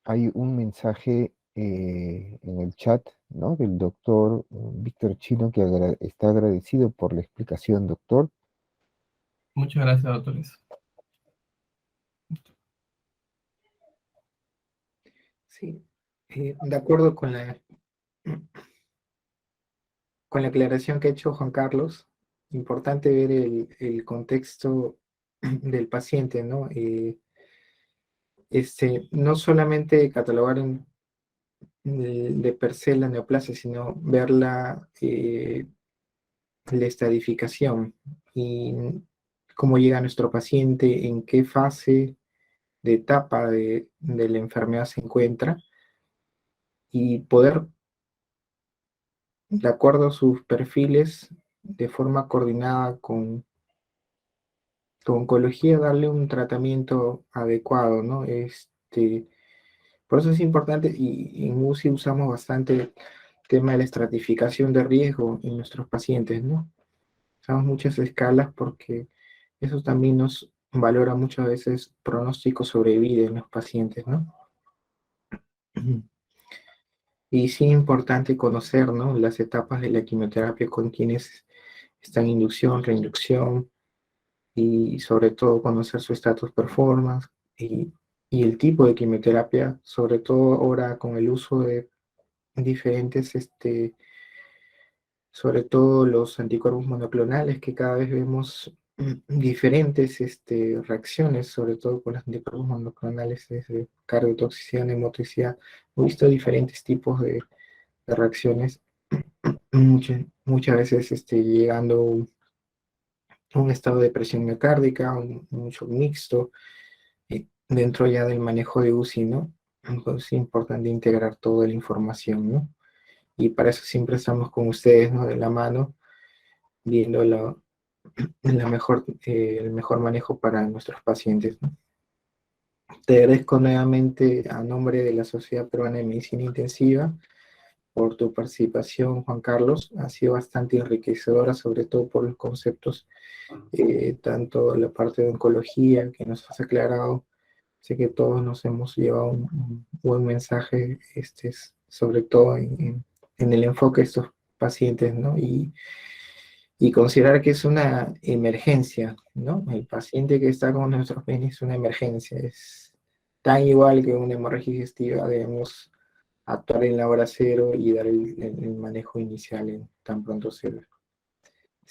Hay un mensaje en el chat, ¿no? Del doctor Víctor Chino que está agradecido por la explicación, doctor. Muchas gracias, doctores. Sí, de acuerdo con la aclaración que ha hecho Juan Carlos, importante ver el contexto del paciente, ¿no? No solamente catalogar de per se la neoplasia, sino ver la estadificación y cómo llega nuestro paciente, en qué fase de etapa de la enfermedad se encuentra y poder, de acuerdo a sus perfiles, de forma coordinada con tu oncología, darle un tratamiento adecuado, ¿no? Por eso es importante, y en UCI usamos bastante el tema de la estratificación de riesgo en nuestros pacientes, ¿no? Usamos muchas escalas porque eso también nos valora muchas veces pronóstico sobre vida en los pacientes, ¿no? Y sí es importante conocer, ¿no? Las etapas de la quimioterapia con quienes están en inducción, reinducción, y sobre todo conocer su estatus performance y el tipo de quimioterapia, sobre todo ahora con el uso de diferentes, sobre todo los anticuerpos monoclonales, que cada vez vemos diferentes reacciones, sobre todo con los anticuerpos monoclonales, desde cardiotoxicidad, neumotoxicidad. He visto diferentes tipos de reacciones, muchas veces llegando un estado de presión miocárdica, un shock mixto, dentro ya del manejo de UCI, ¿no? Entonces es importante integrar toda la información, ¿no? Y para eso siempre estamos con ustedes, ¿no? De la mano, viendo el mejor manejo para nuestros pacientes, ¿no? Te agradezco nuevamente a nombre de la Sociedad Peruana de Medicina Intensiva por tu participación, Juan Carlos. Ha sido bastante enriquecedora, sobre todo por los conceptos, tanto la parte de oncología que nos has aclarado. Sé que todos nos hemos llevado un buen mensaje, sobre todo en el enfoque de estos pacientes, ¿no? Y considerar que es una emergencia, ¿no? El paciente que está con nuestros penes es una emergencia, es tan igual que una hemorragia digestiva, debemos actuar en la hora cero y dar el manejo inicial tan pronto se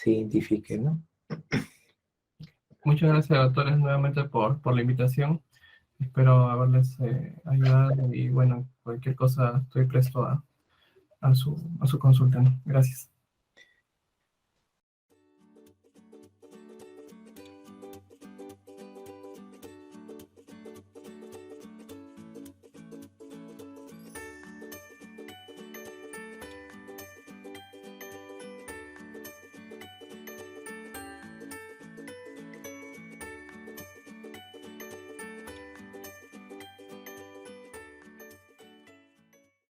identifique, ¿no? Muchas gracias, doctores, nuevamente por la invitación. Espero haberles ayudado y bueno, cualquier cosa estoy presto a su consulta, ¿no? Gracias.